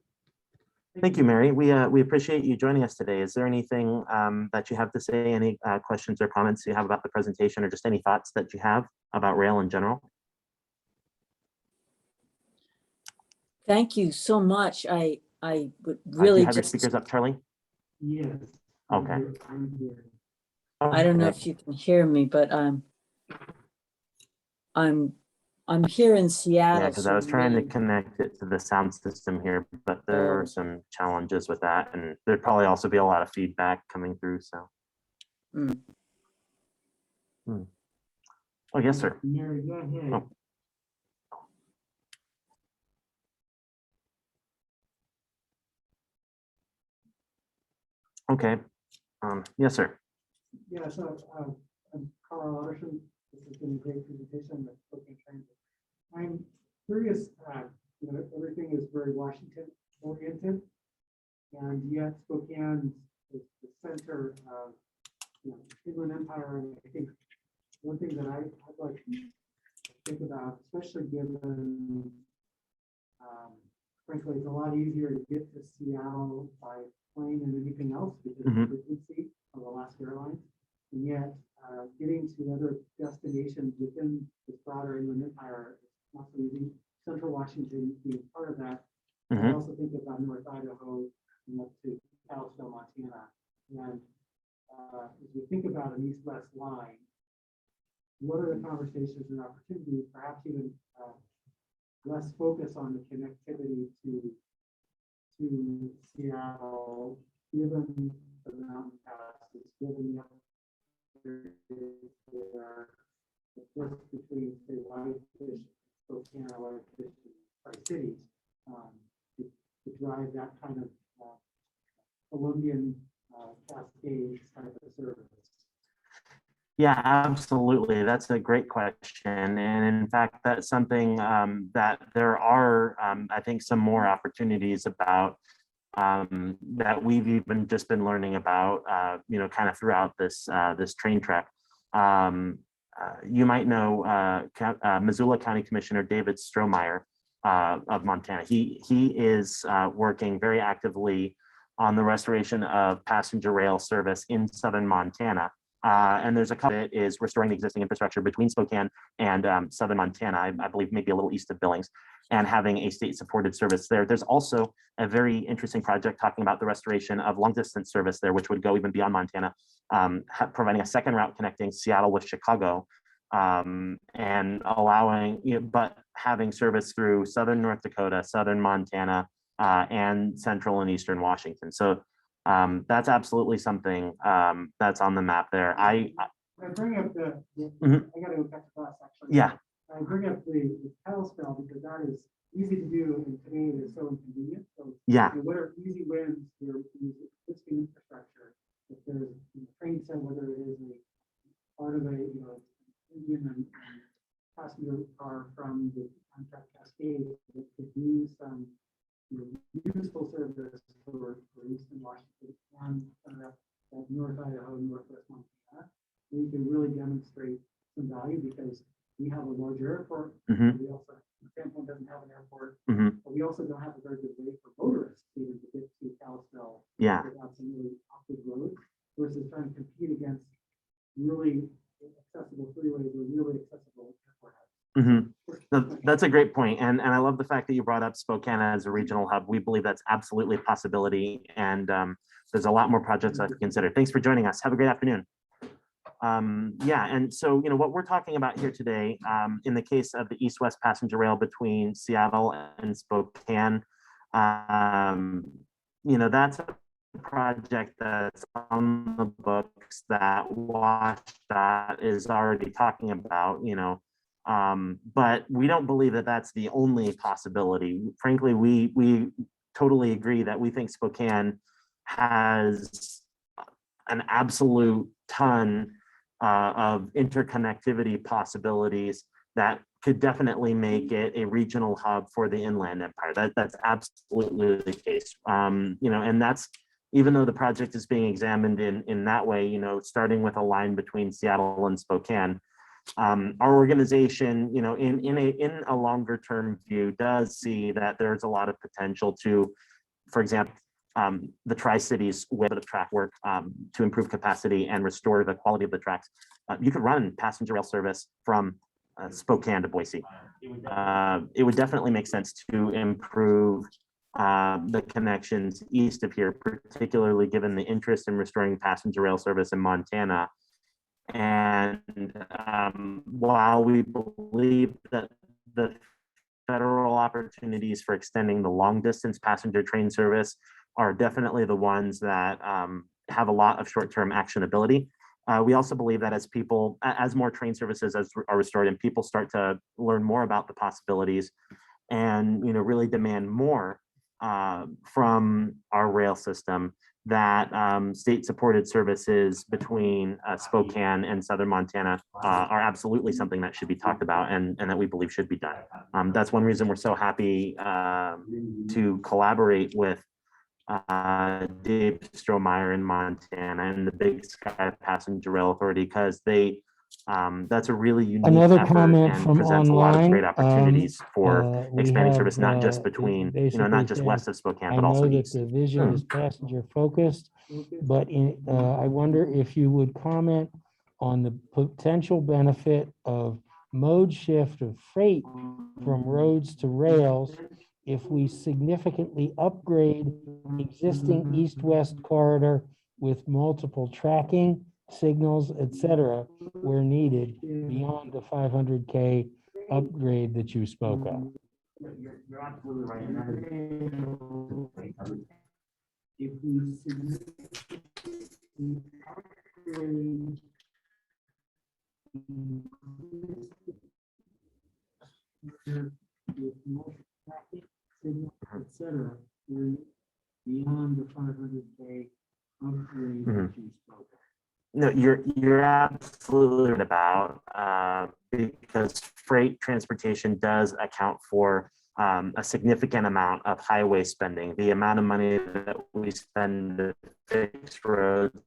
Thank you, Mary. We appreciate you joining us today. Is there anything that you have to say, any questions or comments you have about the presentation, or just any thoughts that you have about rail in general? Thank you so much. I would Do really you have your just, speakers up, Charlie? Yes. Okay. I'm here. I don't know Okay. if you can hear me, but I'm here in Seattle. Yeah, because I so was trying to really- connect it to the sound system here, but there are some challenges with that, and there'd probably also be a lot of feedback coming through. So, Mm. oh yes, sir. Mary, go ahead. Oh. Okay. Yes, sir. Yeah, so I'm Carl Otterson. This has been a great presentation. That's Spokane Transit. I'm curious, everything is very Washington oriented, and yet Spokane is the center of Inland Empire. And I think one thing that I'd like to think about, especially given, frankly, it's a lot easier to get to Seattle by plane than anything else because of the frequency of Alaska Airlines. And yet, getting to other destinations within this broader Inland Empire is not so easy. Central Washington being part of that. I also think about North Idaho and up to Kalispell, Montana. And as we think about an east-west line, what are the conversations and opportunities, perhaps even less focus on the connectivity to Seattle, given the mountain passes, given the difference between, say, Whitefish, Spokane, or Whitefish, Tri-Cities, to drive that kind of Colombian Cascades type of service. Yeah, absolutely. That's a great question. And in fact, that's something that there are, I think, some more opportunities about that we've even just been learning about, kind of throughout this train trek. You might know Missoula County Commissioner David Strohmeyer of Montana. He is working very actively on the restoration of passenger rail service in southern Montana. And there's a couple that is restoring the existing infrastructure between Spokane and southern Montana, I believe maybe a little east of Billings, and having a state-supported service there. There's also a very interesting project talking about the restoration of long-distance service there, which would go even beyond Montana, providing a second route connecting Seattle with Chicago, and allowing, but having service through southern North Dakota, southern Montana, and central and eastern Washington. So that's absolutely something that's on the map there. I bring up the I got to go back to class actually. Yeah. I bring up the Kalispell because that is easy to do, and today it is so inconvenient. So Yeah. What are easy wins for existing infrastructure? If there's train set, whether it is a part of a engine and passenger car from the Amtrak Cascade that could use some useful service for Eastern Washington and North Idaho, Northwest Montana, we can really demonstrate some value because we have a larger airport. We also, Sanborn doesn't have an airport, but we also don't have a very good way for motorists even to get to Kalispell. Yeah. Without some really awkward roads versus trying to compete against really accessible freeways or really accessible airport hubs. That's a great point. And I love the fact that you brought up Spokane as a regional hub. We believe that's absolutely a possibility. And there's a lot more projects I have to consider. Thanks for joining us. Have a great afternoon. Yeah, and so, what we're talking about here today, in the case of the east-west passenger rail between Seattle and Spokane, that's a project that's on the books that WashDOT is already talking about, but we don't believe that that's the only possibility. Frankly, we totally agree that we think Spokane has an absolute ton of interconnectivity possibilities that could definitely make it a regional hub for the Inland Empire. That's absolutely the case. And that's, even though the project is being examined in that way, starting with a line between Seattle and Spokane, our organization, in a longer term view, does see that there's a lot of potential to, for example, the Tri-Cities with the track work to improve capacity and restore the quality of the tracks. You could run passenger rail service from Spokane to Boise. It would definitely make sense to improve the connections east of here, particularly given the interest in restoring passenger rail service in Montana. And while we believe that the federal opportunities for extending the long distance passenger train service are definitely the ones that have a lot of short-term actionability. We also believe that as more train services are restored and people start to learn more about the possibilities and really demand more from our rail system, that state-supported services between Spokane and southern Montana are absolutely something that should be talked about and that we believe should be done. That's one reason we're so happy to collaborate with Dave Strohmeyer in Montana and the Big Sky Passenger Rail Authority, because that's a really unique Another effort comment and from presents a lot of online, great opportunities for we expanding have, service, not just it between, basically not just says, west of Spokane, I but also know that east. the vision is passenger focused, but I wonder if you would comment on the potential benefit of mode shift of freight from roads to rails if we significantly upgrade existing east-west corridor with multiple tracking, signals, etc., where needed beyond the 500K upgrade that you spoke of. You're absolutely right. If we significantly upgrade with multiple traffic, signal, etc., we're beyond the 500K upgrade that you spoke of. No, you're absolutely right about because freight transportation does account for a significant amount of highway spending. The amount of money that we spend to fix roads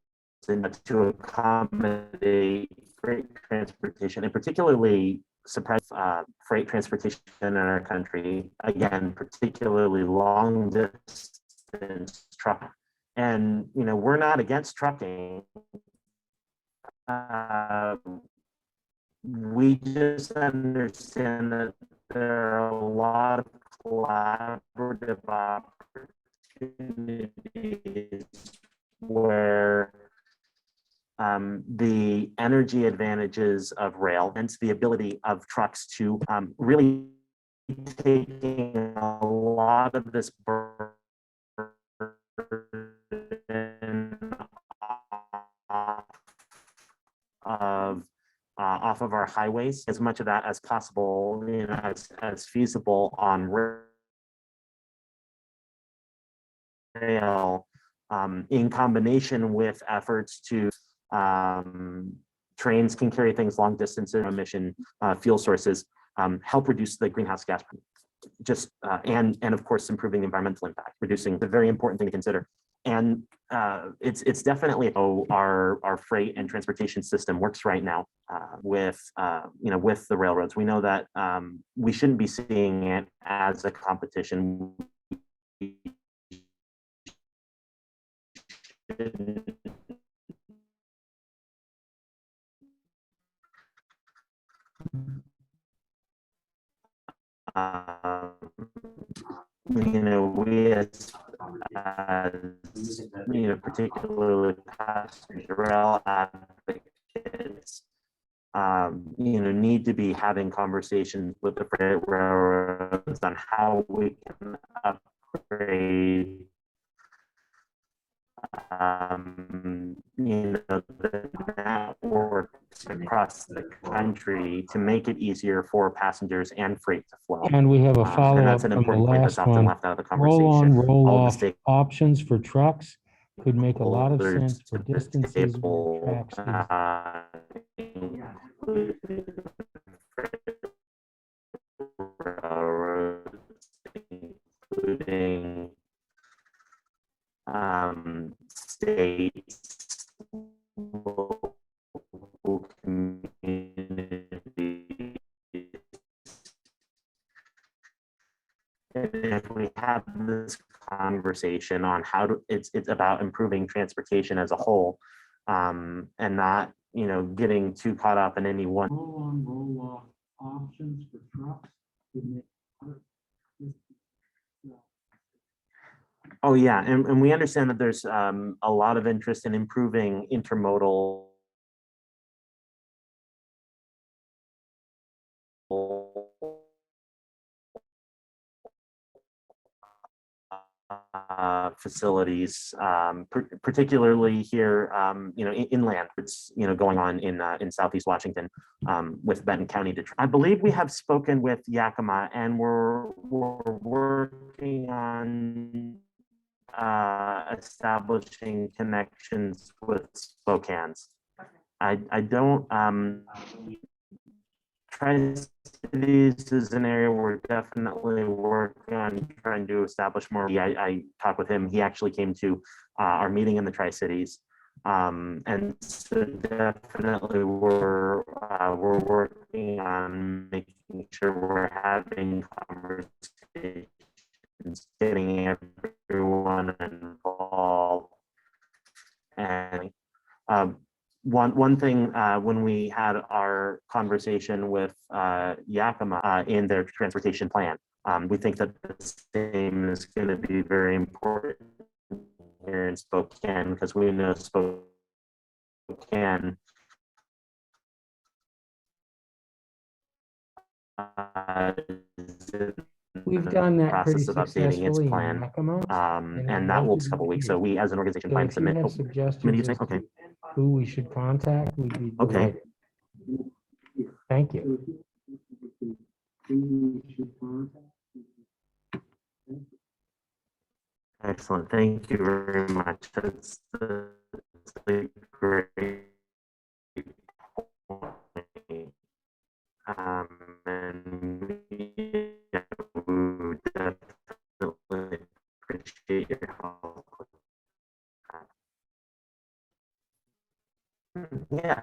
and to accommodate freight transportation, and particularly suppress freight transportation in our country, again, particularly long distance truck. And we're not against trucking. We just understand that there are a lot of collaborative opportunities where the energy advantages of rail and the ability of trucks to really taking a lot of this burden off of our highways, as much of that as possible, as feasible on rail, in combination with efforts to trains can carry things long distances, emission fuel sources, help reduce the greenhouse gas, and of course improving the environmental impact, reducing the very important thing to consider. And it's definitely our freight and transportation system works right now with the railroads. We know that we shouldn't be seeing it as a competition. We as particularly passenger rail advocates need to be having conversations with the freight railroads on how we can upgrade the networks across the country to make it easier for passengers and freight to flow. And we have a And follow-up that's an from the important point that's last often one. left out of the Roll-on, conversation. roll-off All options for trucks could make a lot of stakeholders sense for to this distances where table, tracks is. Including states, local communities. And if we have this conversation on how to, it's about improving transportation as a whole, and not, getting too caught up in any one. Roll-on, roll-off options for trucks would make other- Oh, yeah, and we understand that there's a lot of interest in improving intermodal facilities, particularly here, inland. It's going on in Southeast Washington with Benton County. I believe we have spoken with Yakima, and we're working on establishing connections with Spokane's. I don't Tri-Cities is an area we're definitely working on trying to establish more. I talked with him. He actually came to our meeting in the Tri-Cities. And so definitely we're working on making sure we're having conversations, getting everyone involved. And one thing, when we had our conversation with Yakima in their transportation plan, we think that the same is going to be very important here in Spokane, because we know Spokane We've done that pretty process of updating its successfully in plan, Yakima. and that will take a couple weeks. So we, as an organization, So plan if to you submit. have Committee, you suggestions think? as Okay. to who we should contact, we'd be Okay. delighted. Thank you. Excellent. Thank you very much. That's a great point. And we would definitely appreciate your help. Yeah.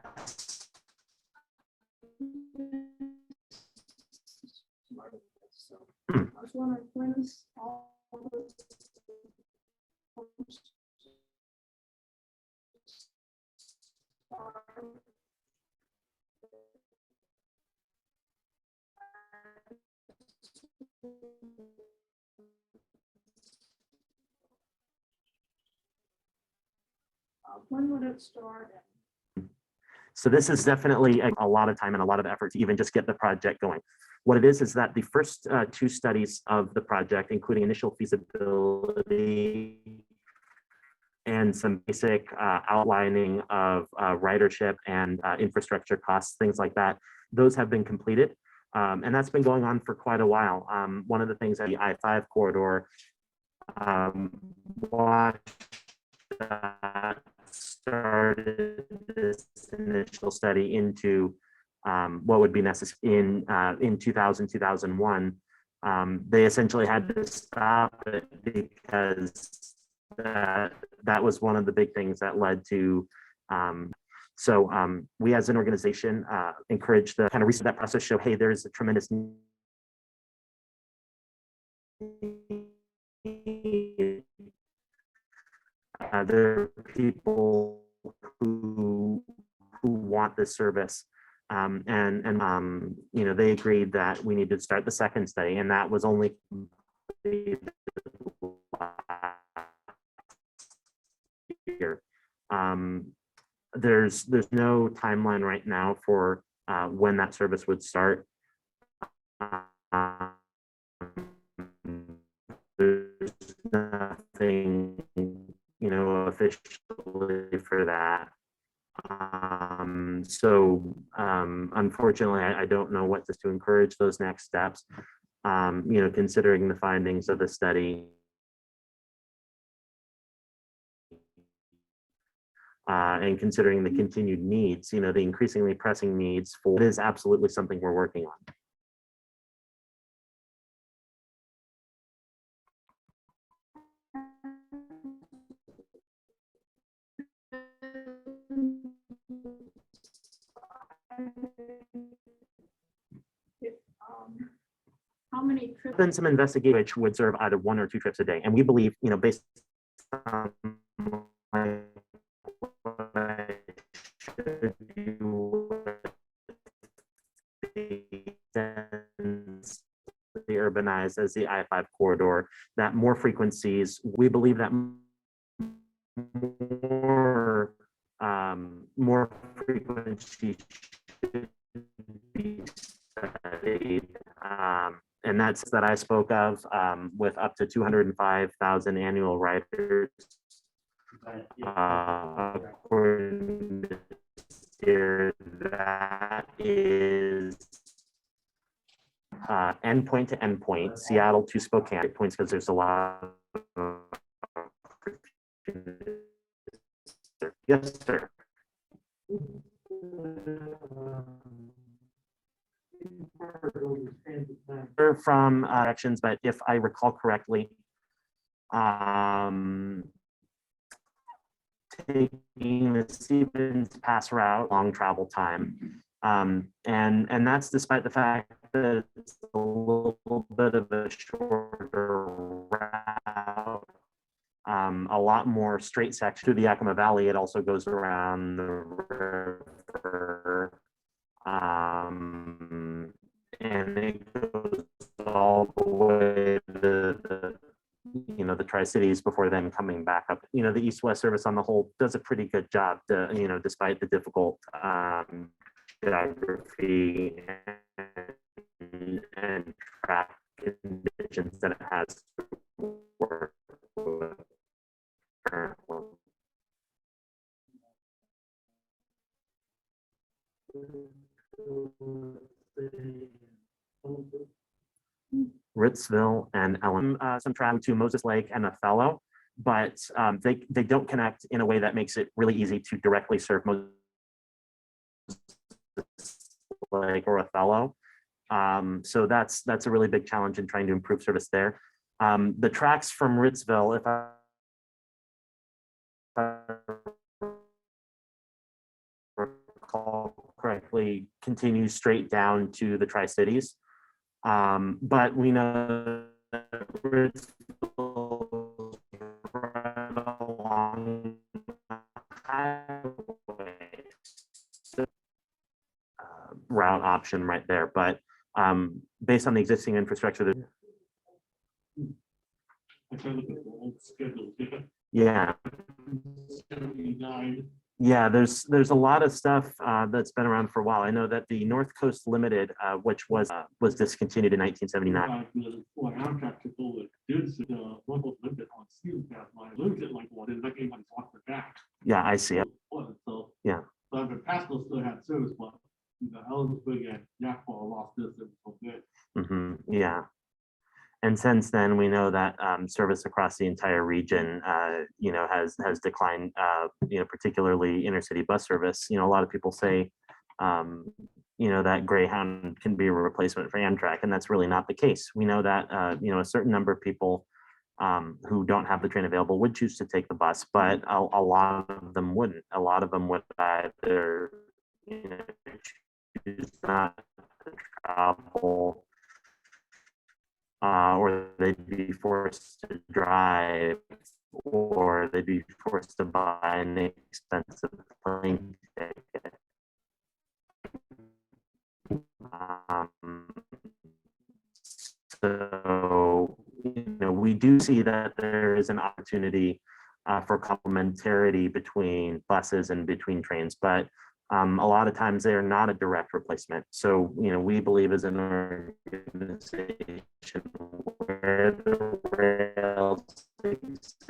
When would it start? So this is definitely a lot of time and a lot of effort to even just get the project going. What it is that the first two studies of the project, including initial feasibility and some basic outlining of ridership and infrastructure costs, things like that, those have been completed. And that's been going on for quite a while. One of the things that the I-5 corridor started this initial study into what would be necessary in 2000, 2001. They essentially had to stop it because that was one of the big things that led to so we as an organization encourage the kind of research that process, show, hey, there's a tremendous need. There are people who want this service, and they agreed that we needed to start the second study, and that was only completed last year. There's no timeline right now for when that service would start. There's nothing, officially for that. Unfortunately, I don't know what to encourage those next steps. Considering the findings of the study. And considering the continued needs, the increasingly pressing needs for, it is absolutely something we're working on. How many trips? Been some investigation which would serve either 1 or 2 trips a day, and we believe, based on what I showed you the urbanized as the I-5 corridor, that more frequencies, we believe that more frequencies should be studied. And that's that I spoke of, with up to 205,000 annual riders. According to here, that is endpoint to endpoint, Seattle to Spokane points, because there's a lot of, yes, sir. From directions, but if I recall correctly, taking the Stevens Pass route, long travel time, and that's despite the fact that it's a little bit of a shorter route, a lot more straight section through the Yakima Valley. It also goes around the river, and it goes all the way to the Tri-Cities before then coming back up. The East-West service on the whole does a pretty good job to, despite the difficult geography and track conditions that it has to work with currently. Ritzville and Ellen, some travel to Moses Lake and Othello, but they don't connect in a way that makes it really easy to directly serve Moses Lake or Othello. So that's a really big challenge in trying to improve service there. The tracks from Ritzville, if I recall correctly, continue straight down to the Tri-Cities. But we know that Ritzville right along the highway, so, route option right there. But based on the existing infrastructure, yeah. Yeah, there's a lot of stuff that's been around for a while. I know that the North Coast Limited, which was discontinued in 1979. Yeah, I see it. Yeah. Yeah. And since then, we know that service across the entire region, has declined. Particularly intercity bus service. A lot of people say, that Greyhound can be a replacement for Amtrak, and that's really not the case. We know that a certain number of people who don't have the train available would choose to take the bus, but a lot of them wouldn't. A lot of them would either choose not to travel. Or they'd be forced to drive, or they'd be forced to buy an expensive plane ticket. So, we do see that there is an opportunity for complementarity between buses and between trains, but A lot of times they are not a direct replacement. So, we believe as an organization where the rails exist,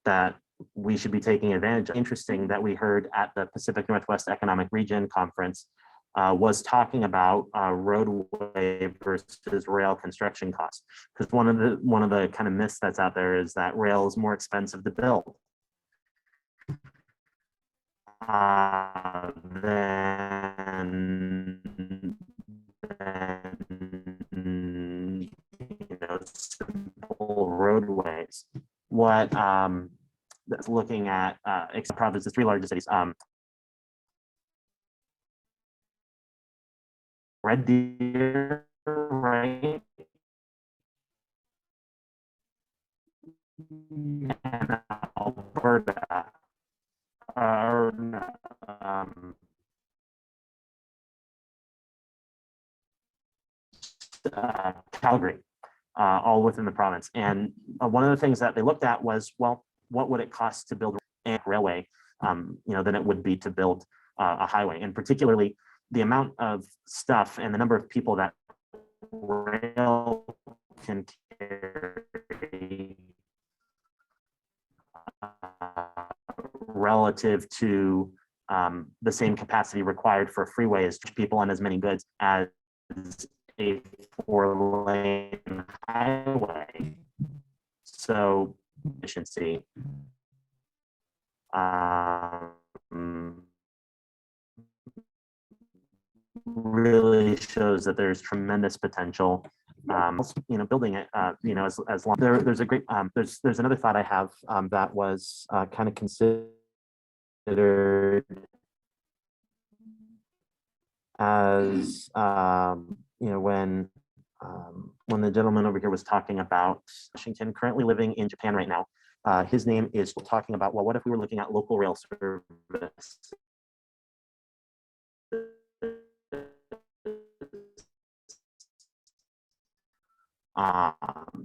that we should be taking advantage of. Interesting that we heard at the Pacific Northwest Economic Region Conference was talking about roadway versus rail construction costs. Because one of the kind of myths that's out there is that rail is more expensive to build than simple roadways. What that's looking at province, the three largest cities, Red Deer, right? And Alberta, Calgary, all within the province. And one of the things that they looked at was, well, what would it cost to build a railway, than it would be to build a highway, and particularly the amount of stuff and the number of people that rail can carry relative to the same capacity required for a freeway as people and as many goods as a 4-lane highway. So efficiency really shows that there's tremendous potential. Building it, as long there's a great there's another thought I have that was kind of considered as when the gentleman over here was talking about Washington, currently living in Japan right now. His name is talking about, well, what if we were looking at local rail service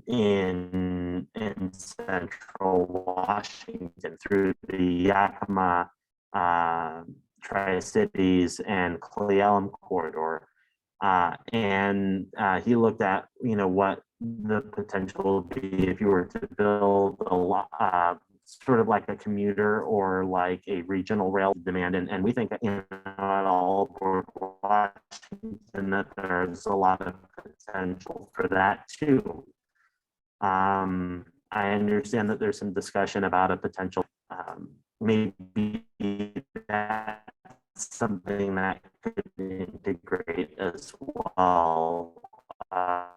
in central Washington through the Yakima, Tri-Cities, and Cle Elum corridor. And he looked at, what the potential would be if you were to build a lot, sort of like a commuter or like a regional rail demand. And we think, at all over Washington, that there's a lot of potential for that too. I understand that there's some discussion about a potential, maybe that's something that could integrate as well. What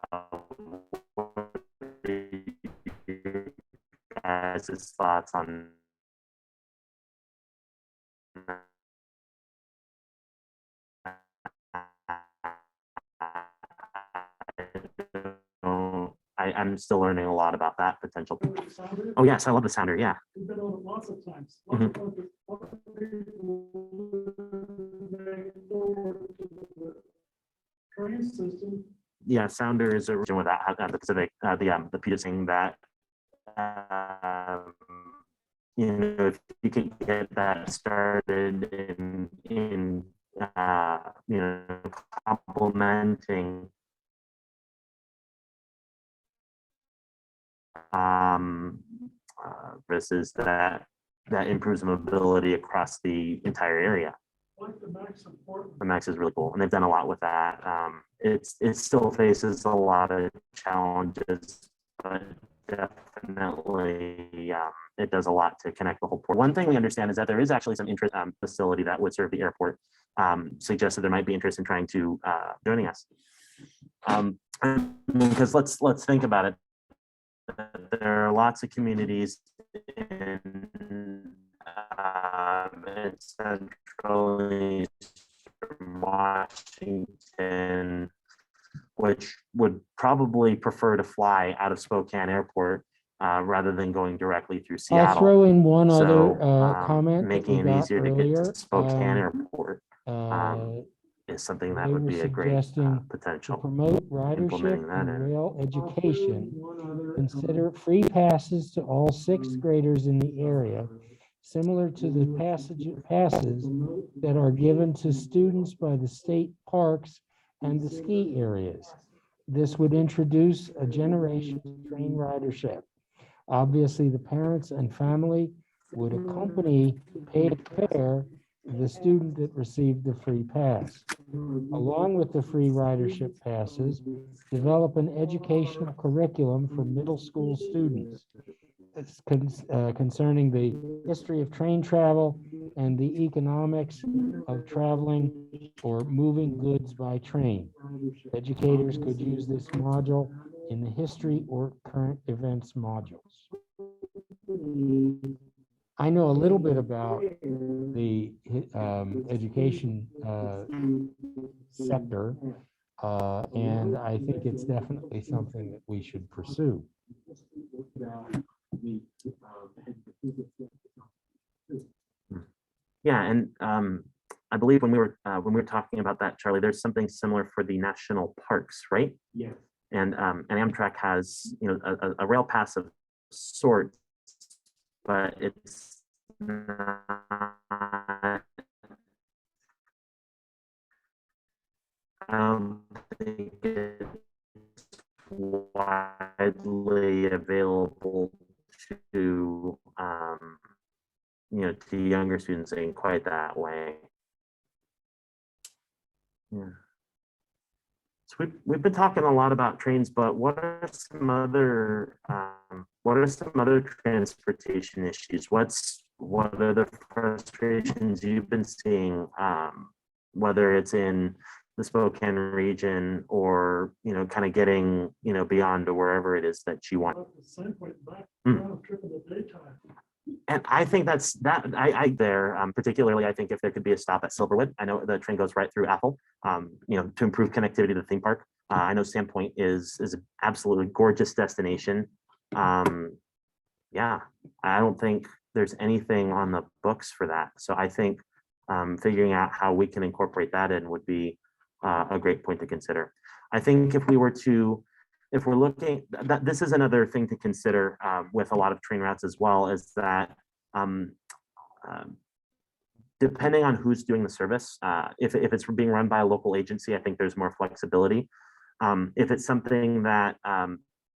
are your guys' thoughts on I'm still learning a lot about that potential. Oh yes, I love the sounder. Yeah. We've been on it lots of times. Train system. Yeah, sounder is a region with that the Pacific, the Peter saying that if you can get that started in complementing versus that improves mobility across the entire area. The Max is really cool, and they've done a lot with that. It still faces a lot of challenges, but definitely it does a lot to connect the whole port. One thing we understand is that there is actually some interest facility that would serve the airport. Suggested there might be interest in trying to joining us. Because let's think about it. There are lots of communities in central Eastern Washington, which would probably prefer to fly out of Spokane Airport rather than going directly through Seattle. I'll throw in one other So, comment that we making it got easier to earlier. get to Spokane Airport. is something that They would were be a great suggesting to potential. promote ridership implementing that and in. rail education. Consider free passes to all sixth graders in the area, similar to the passes that are given to students by the state parks and the ski areas. This would introduce a generation of train ridership. Obviously, the parents and family would accompany paid fare the student that received the free pass. Along with the free ridership passes, develop an educational curriculum for middle school students. It's concerning the history of train travel and the economics of traveling or moving goods by train. Educators could use this module in the history or current events modules. I know a little bit about the education sector, and I think it's definitely something that we should pursue. Yeah, and I believe when we were talking about that, Charlie, there's something similar for the national parks, right? Yes. And Amtrak has, you know, a rail pass of sorts, but it's not, I don't think it's widely available to you know, to younger students in quite that way. Yeah. So we've been talking a lot about trains, but what are some other transportation issues? What are the frustrations you've been seeing, whether it's in the Spokane region or, you know, kind of getting, you know, beyond to wherever it is that you want? And I think I there, particularly, I think if there could be a stop at Silverwood. I know the train goes right through Apple, you know, to improve connectivity to the theme park. I know Sandpoint is an absolutely gorgeous destination. Yeah, I don't think there's anything on the books for that. So I think figuring out how we can incorporate that in would be a great point to consider. I think if we're looking, that this is another thing to consider with a lot of train routes as well, is that depending on who's doing the service, if it's being run by a local agency, I think there's more flexibility. If it's something that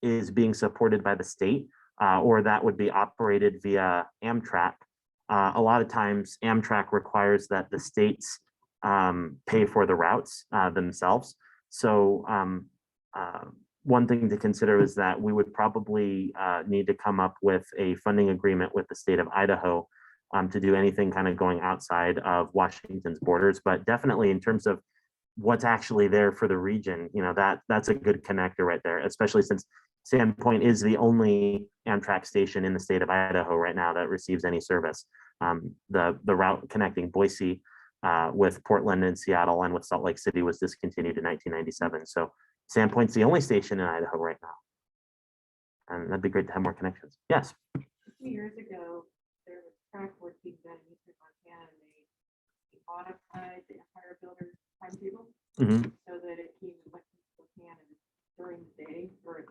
is being supported by the state, or that would be operated via Amtrak, a lot of times Amtrak requires that the states pay for the routes themselves. So one thing to consider is that we would probably need to come up with a funding agreement with the state of Idaho to do anything kind of going outside of Washington's borders. But definitely in terms of what's actually there for the region, you know, that's a good connector right there, especially since Sandpoint is the only Amtrak station in the state of Idaho right now that receives any service. The route connecting Boise with Portland and Seattle and with Salt Lake City was discontinued in 1997. So Sandpoint's the only station in Idaho right now. And that'd be great to have more connections. Yes. A few years ago, there was track work being done in Eastern Montana, and they modified the Empire Builder timetable so that it came like Spokane and during the day, or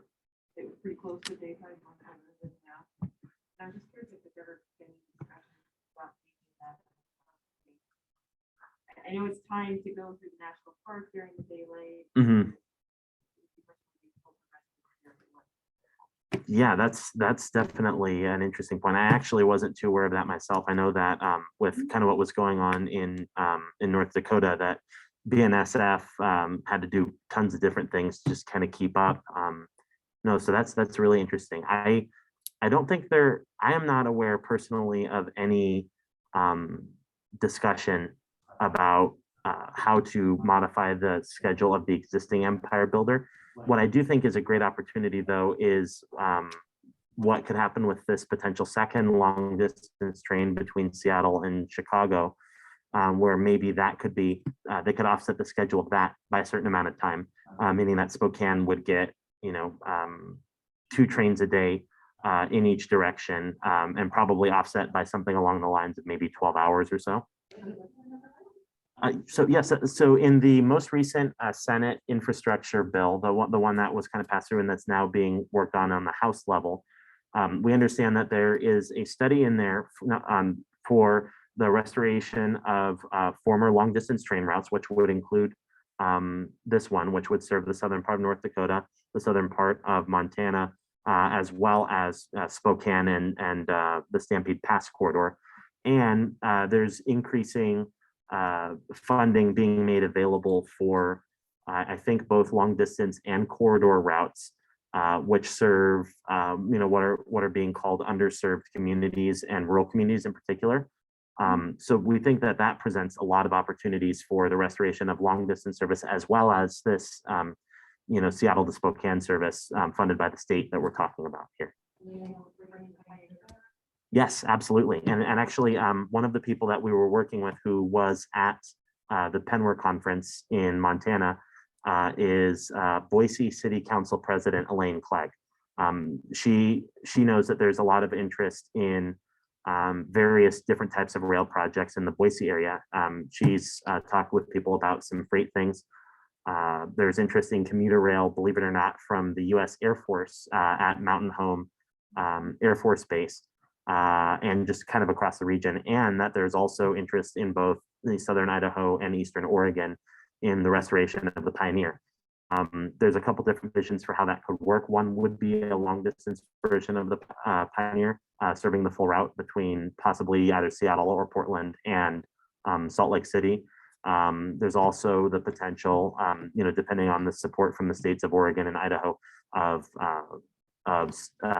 it was pretty close to daytime on time than now. And I'm just curious if there's ever been any discussion about making that. I know it's time to go through the national park during the daylight. Yeah, that's definitely an interesting point. I actually wasn't too aware of that myself. I know that with kind of what was going on in North Dakota, that BNSF had to do tons of different things to just kind of keep up. No, so that's really interesting. I don't think I am not aware personally of any discussion about how to modify the schedule of the existing Empire Builder. What I do think is a great opportunity, though, is what could happen with this potential second long distance train between Seattle and Chicago, where maybe that could be, they could offset the schedule of that by a certain amount of time, meaning that Spokane would get, you know, 2 trains a day in each direction, and probably offset by something along the lines of maybe 12 hours or so. So yes, so in the most recent Senate infrastructure bill, the one that was kind of passed through and that's now being worked on the House level, we understand that there is a study in there for the restoration of former long distance train routes, which would include this one, which would serve the southern part of North Dakota, the southern part of Montana, as well as Spokane and the Stampede Pass corridor. And there's increasing funding being made available for, I think, both long distance and corridor routes, which serve, what are being called underserved communities and rural communities in particular. So we think that that presents a lot of opportunities for the restoration of long distance service, as well as this, Seattle to Spokane service funded by the state that we're talking about here. Yes, absolutely. And actually, one of the people that we were working with who was at the Penware conference in Montana is Boise City Council President Elaine Clegg. She knows that there's a lot of interest in various different types of rail projects in the Boise area. She's talked with people about some freight things. There's interest in commuter rail, believe it or not, from the U.S. Air Force at Mountain Home Air Force Base. And just kind of across the region, and that there's also interest in both the southern Idaho and eastern Oregon in the restoration of the Pioneer. There's a couple different visions for how that could work. One would be a long distance version of the Pioneer, serving the full route between possibly either Seattle or Portland and Salt Lake City. There's also the potential, depending on the support from the states of Oregon and Idaho, of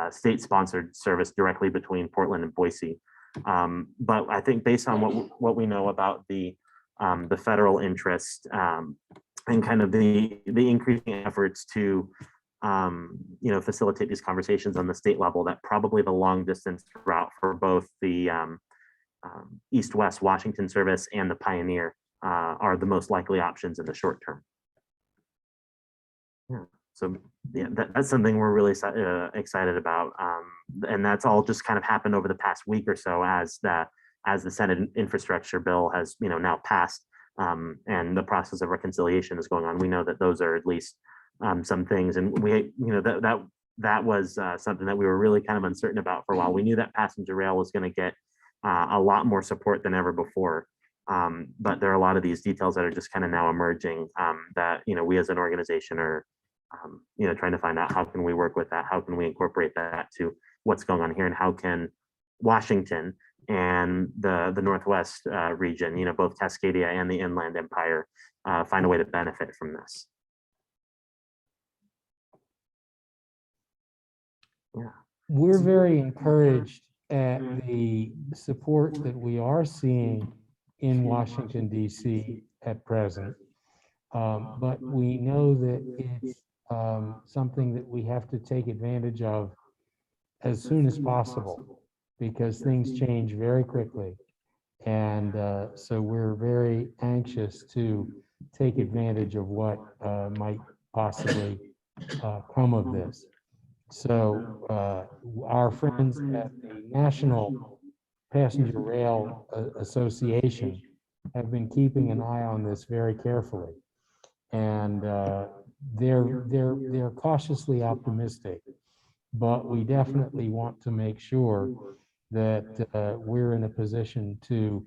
state-sponsored service directly between Portland and Boise. But I think based on what we know about the federal interest and kind of the increasing efforts to facilitate these conversations on the state level, that probably the long distance route for both the East-West Washington service and the Pioneer are the most likely options in the short term. Yeah. So yeah, that's something we're really excited about, and that's all just kind of happened over the past week or so as the Senate infrastructure bill has now passed, and the process of reconciliation is going on. We know that those are at least some things, and we that was something that we were really kind of uncertain about for a while. We knew that passenger rail was going to get a lot more support than ever before, but there are a lot of these details that are just kind of now emerging that we as an organization are trying to find out how can we work with that, how can we incorporate that to what's going on here, and how can Washington and the Northwest region, both Cascadia and the Inland Empire, find a way to benefit from this. Yeah. We're very encouraged at the support that we are seeing in Washington, D.C. at present. But we know that it's something that we have to take advantage of as soon as possible, because things change very quickly. And so we're very anxious to take advantage of what might possibly come of this. So our friends at the National Passenger Rail Association have been keeping an eye on this very carefully. And they're cautiously optimistic, but we definitely want to make sure that we're in a position to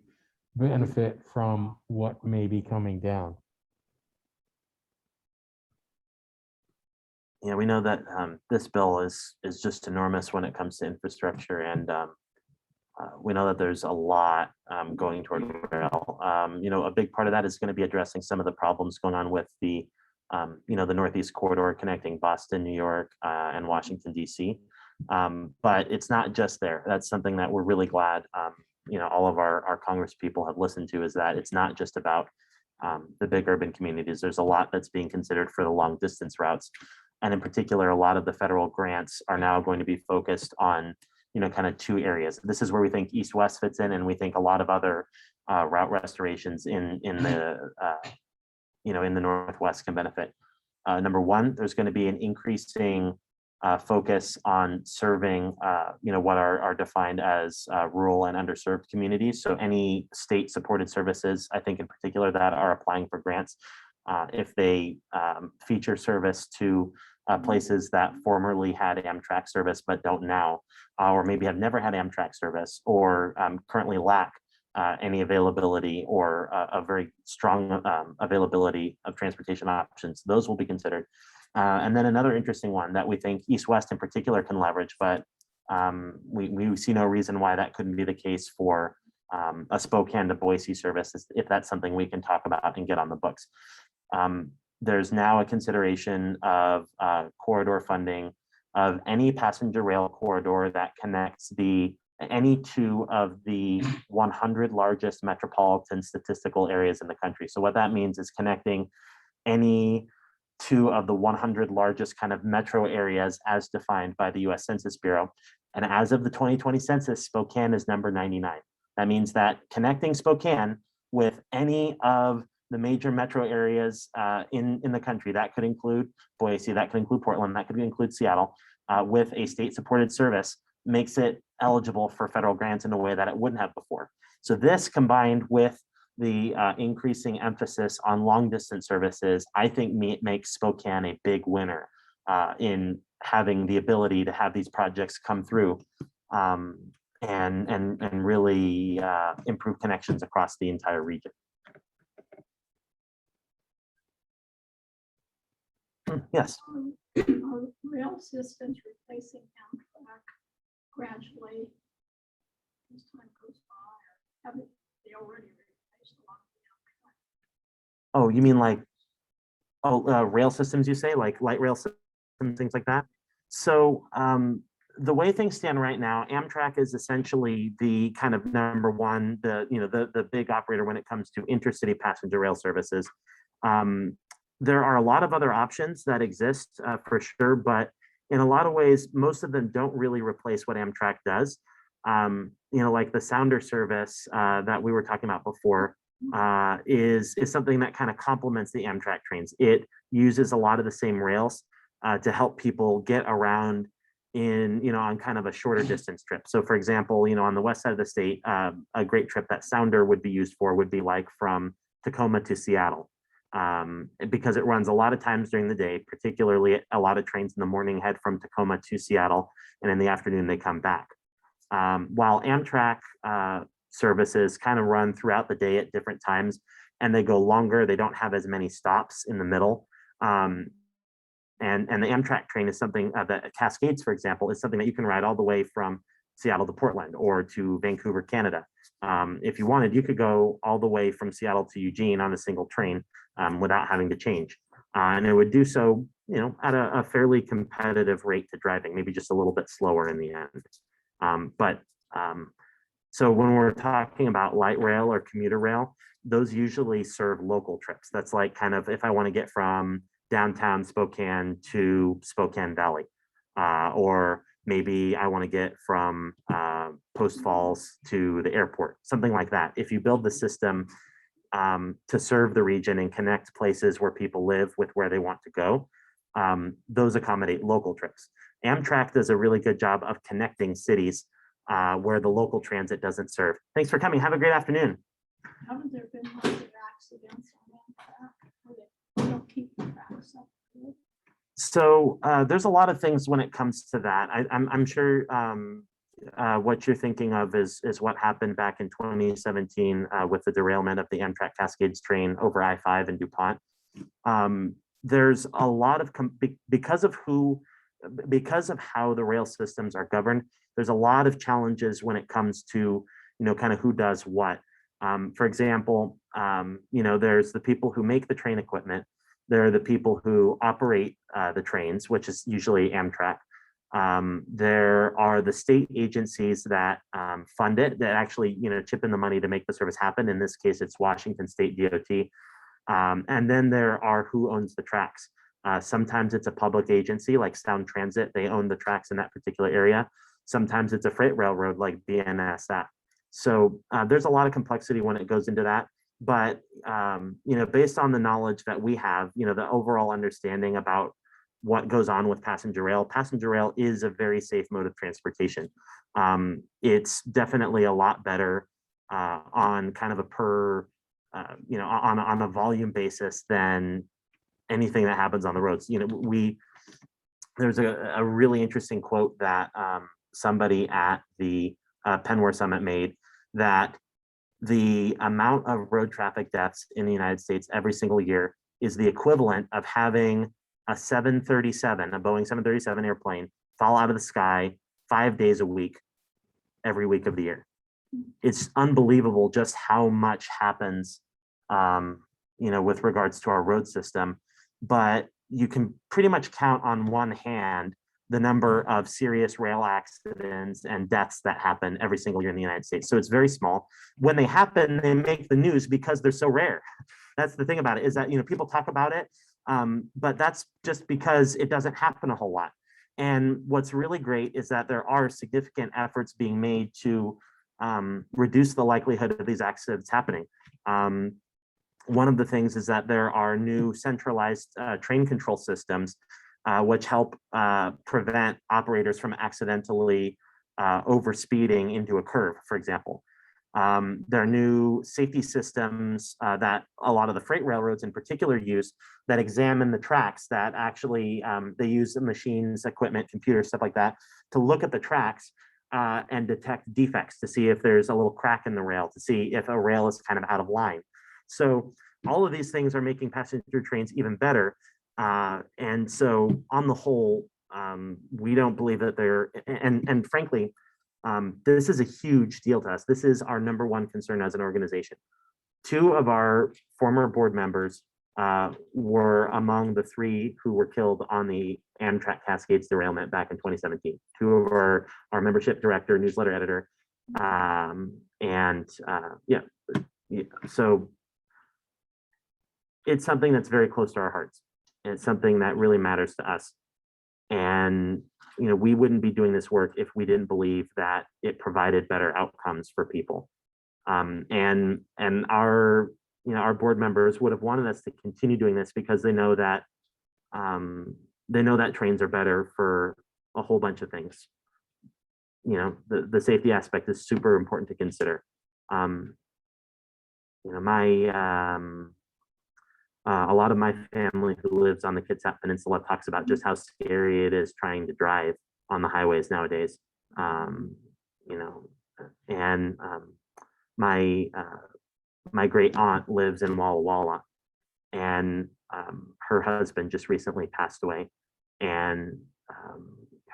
benefit from what may be coming down. Yeah, we know that this bill is just enormous when it comes to infrastructure, and we know that there's a lot going toward rail. A big part of that is going to be addressing some of the problems going on with the Northeast corridor connecting Boston, New York, and Washington, D.C. But it's not just there. That's something that we're really glad, all of our Congress people have listened to, is that it's not just about the big urban communities. There's a lot that's being considered for the long distance routes. And in particular, a lot of the federal grants are now going to be focused on, kind of two areas. This is where we think East-West fits in, and we think a lot of other route restorations in the Northwest can benefit. Number one, there's going to be an increasing focus on serving, what are defined as rural and underserved communities. So any state-supported services, I think in particular, that are applying for grants, if they feature service to places that formerly had Amtrak service but don't now, or maybe have never had Amtrak service, or currently lack any availability or a very strong availability of transportation options, those will be considered. And then another interesting one that we think East-West in particular can leverage, but we see no reason why that couldn't be the case for a Spokane to Boise service, if that's something we can talk about and get on the books. There's now a consideration of corridor funding of any passenger rail corridor that connects any two of the 100 largest metropolitan statistical areas in the country. So what that means is connecting any two of the 100 largest kind of metro areas as defined by the US Census Bureau. And as of the 2020 census, Spokane is number 99. That means that connecting Spokane with any of the major metro areas in the country, that could include Boise, that could include Portland, that could include Seattle, with a state-supported service, makes it eligible for federal grants in a way that it wouldn't have before. So this, combined with the increasing emphasis on long distance services, I think makes Spokane a big winner in having the ability to have these projects come through and really improve connections across the entire region. Yes. Are rail systems replacing Amtrak gradually as time goes by, or have they already replaced a lot of the Amtrak? Oh, you mean like, rail systems, you say, like light rail systems, things like that? So the way things stand right now, Amtrak is essentially the kind of number one, the big operator when it comes to intercity passenger rail services. There are a lot of other options that exist for sure, but in a lot of ways, most of them don't really replace what Amtrak does. Like the Sounder service that we were talking about before is something that kind of complements the Amtrak trains. It uses a lot of the same rails to help people get around on kind of a shorter distance trip. So for example, on the west side of the state, a great trip that Sounder would be used for would be like from Tacoma to Seattle. Because it runs a lot of times during the day, particularly a lot of trains in the morning head from Tacoma to Seattle, and in the afternoon they come back. While Amtrak services kind of run throughout the day at different times, and they go longer, they don't have as many stops in the middle. And the Amtrak train is something that Cascades, for example, is something that you can ride all the way from Seattle to Portland or to Vancouver, Canada. If you wanted, you could go all the way from Seattle to Eugene on a single train without having to change. And it would do so, at a fairly competitive rate to driving, maybe just a little bit slower in the end. So when we're talking about light rail or commuter rail, those usually serve local trips. That's like kind of if I want to get from downtown Spokane to Spokane Valley, or maybe I want to get from Post Falls to the airport, something like that. If you build the system to serve the region and connect places where people live with where they want to go, those accommodate local trips. Amtrak does a really good job of connecting cities where the local transit doesn't serve. Thanks for coming. Have a great afternoon. Haven't there been lots of accidents on Amtrak? They don't keep the tracks up. So there's a lot of things when it comes to that. I'm sure what you're thinking of is what happened back in 2017 with the derailment of the Amtrak Cascades train over I-5 in DuPont. There's a lot of, because of how the rail systems are governed, there's a lot of challenges when it comes to, kind of who does what. For example, there's the people who make the train equipment. There are the people who operate the trains, which is usually Amtrak. There are the state agencies that fund it, that actually, chip in the money to make the service happen. In this case, it's Washington State DOT. And then there are who owns the tracks. Sometimes it's a public agency like Sound Transit. They own the tracks in that particular area. Sometimes it's a freight railroad like BNSF. So there's a lot of complexity when it goes into that. But, based on the knowledge that we have, the overall understanding about what goes on with passenger rail. Passenger rail is a very safe mode of transportation. It's definitely a lot better on kind of a per, on a volume basis than anything that happens on the roads. There's a really interesting quote that somebody at the Penwar Summit made, that the amount of road traffic deaths in the United States every single year is the equivalent of having a 737, a Boeing 737 airplane, fall out of the sky 5 days a week, every week of the year. It's unbelievable just how much happens, with regards to our road system. But you can pretty much count on one hand the number of serious rail accidents and deaths that happen every single year in the United States. So it's very small. When they happen, they make the news because they're so rare. That's the thing about it, is that, people talk about it, but that's just because it doesn't happen a whole lot. And what's really great is that there are significant efforts being made to reduce the likelihood of these accidents happening. One of the things is that there are new centralized train control systems which help prevent operators from accidentally overspeeding into a curve, for example. There are new safety systems that a lot of the freight railroads in particular use, that examine the tracks, that actually they use machines, equipment, computers, stuff like that, to look at the tracks and detect defects, to see if there's a little crack in the rail, to see if a rail is kind of out of line. So all of these things are making passenger trains even better. And so on the whole, we don't believe that they're, and frankly, this is a huge deal to us. This is our number one concern as an organization. 2 of our former board members were among the 3 who were killed on the Amtrak Cascades derailment back in 2017. 2 of our membership director, newsletter editor, so it's something that's very close to our hearts. And it's something that really matters to us. And we wouldn't be doing this work if we didn't believe that it provided better outcomes for people. And our board members would have wanted us to continue doing this because they know that trains are better for a whole bunch of things. The safety aspect is super important to consider. A lot of my family who lives on the Kitsap Peninsula talks about just how scary it is trying to drive on the highways nowadays. My great aunt lives in Walla Walla, and her husband just recently passed away, and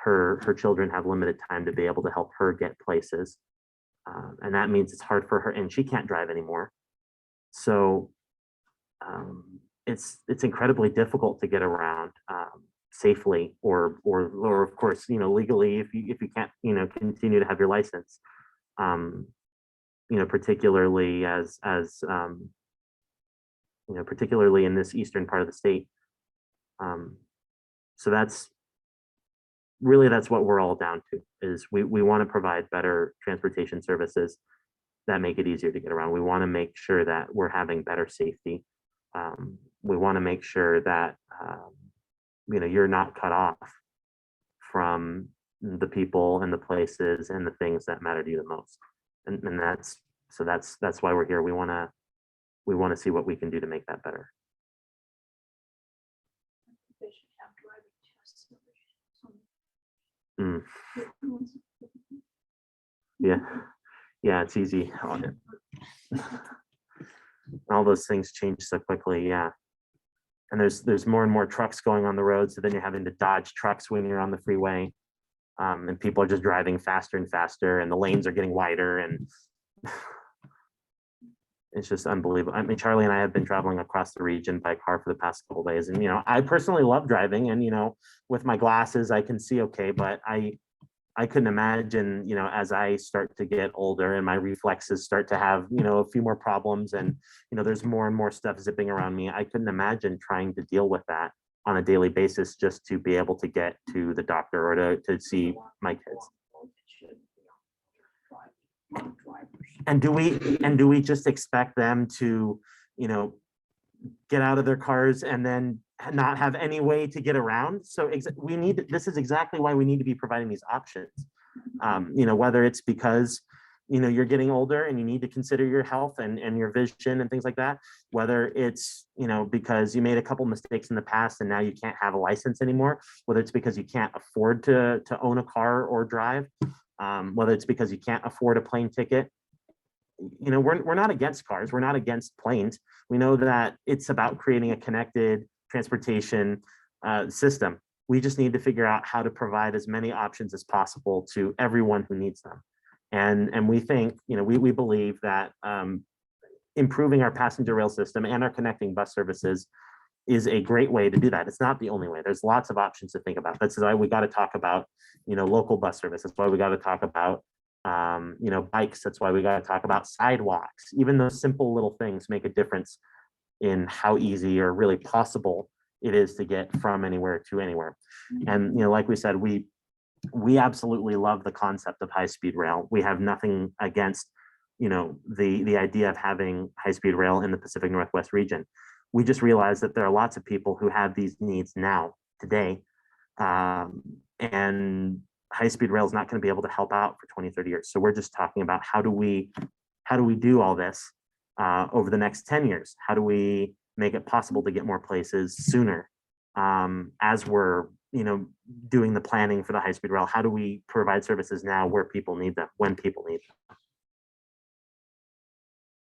her children have limited time to be able to help her get places, and that means it's hard for her, and she can't drive anymore. So it's incredibly difficult to get around safely, or of course, legally, if you can't, continue to have your license, particularly particularly in this eastern part of the state. So that's what we're all down to, is we want to provide better transportation services that make it easier to get around. We want to make sure that we're having better safety. We want to make sure that you're not cut off from the people and the places and the things that matter to you the most. And that's why we're here. We want to see what we can do to make that better. They should have driving tests. Mm. Yeah, it's easy. All those things change so quickly. Yeah. And there's more and more trucks going on the road. So then you're having to dodge trucks when you're on the freeway. And people are just driving faster and faster, and the lanes are getting wider, and it's just unbelievable. I mean, Charlie and I have been traveling across the region by car for the past couple of days. And, I personally love driving, and, with my glasses, I can see okay, but I couldn't imagine, as I start to get older and my reflexes start to have, a few more problems, and, there's more and more stuff zipping around me. I couldn't imagine trying to deal with that on a daily basis just to be able to get to the doctor or to see my kids. And do we just expect them to, get out of their cars and then not have any way to get around. So this is exactly why we need to be providing these options. Whether it's because, you're getting older and you need to consider your health and your vision and things like that, whether it's, because you made a couple mistakes in the past and now you can't have a license anymore, whether it's because you can't afford to own a car or drive, whether it's because you can't afford a plane ticket. We're not against cars. We're not against planes. We know that it's about creating a connected transportation system. We just need to figure out how to provide as many options as possible to everyone who needs them. And we think, we believe that improving our passenger rail system and our connecting bus services is a great way to do that. It's not the only way. There's lots of options to think about. That's why we got to talk about, local bus service. That's why we got to talk about bikes. That's why we got to talk about sidewalks. Even those simple little things make a difference in how easy or really possible it is to get from anywhere to anywhere. And like we said, we absolutely love the concept of high-speed rail. We have nothing against the idea of having high-speed rail in the Pacific Northwest region. We just realize that there are lots of people who have these needs now, today, and high-speed rail is not going to be able to help out for 20, 30 years. So we're just talking about how do we do all this over the next 10 years? How do we make it possible to get more places sooner? As we're, doing the planning for the high-speed rail, how do we provide services now where people need them, when people need them?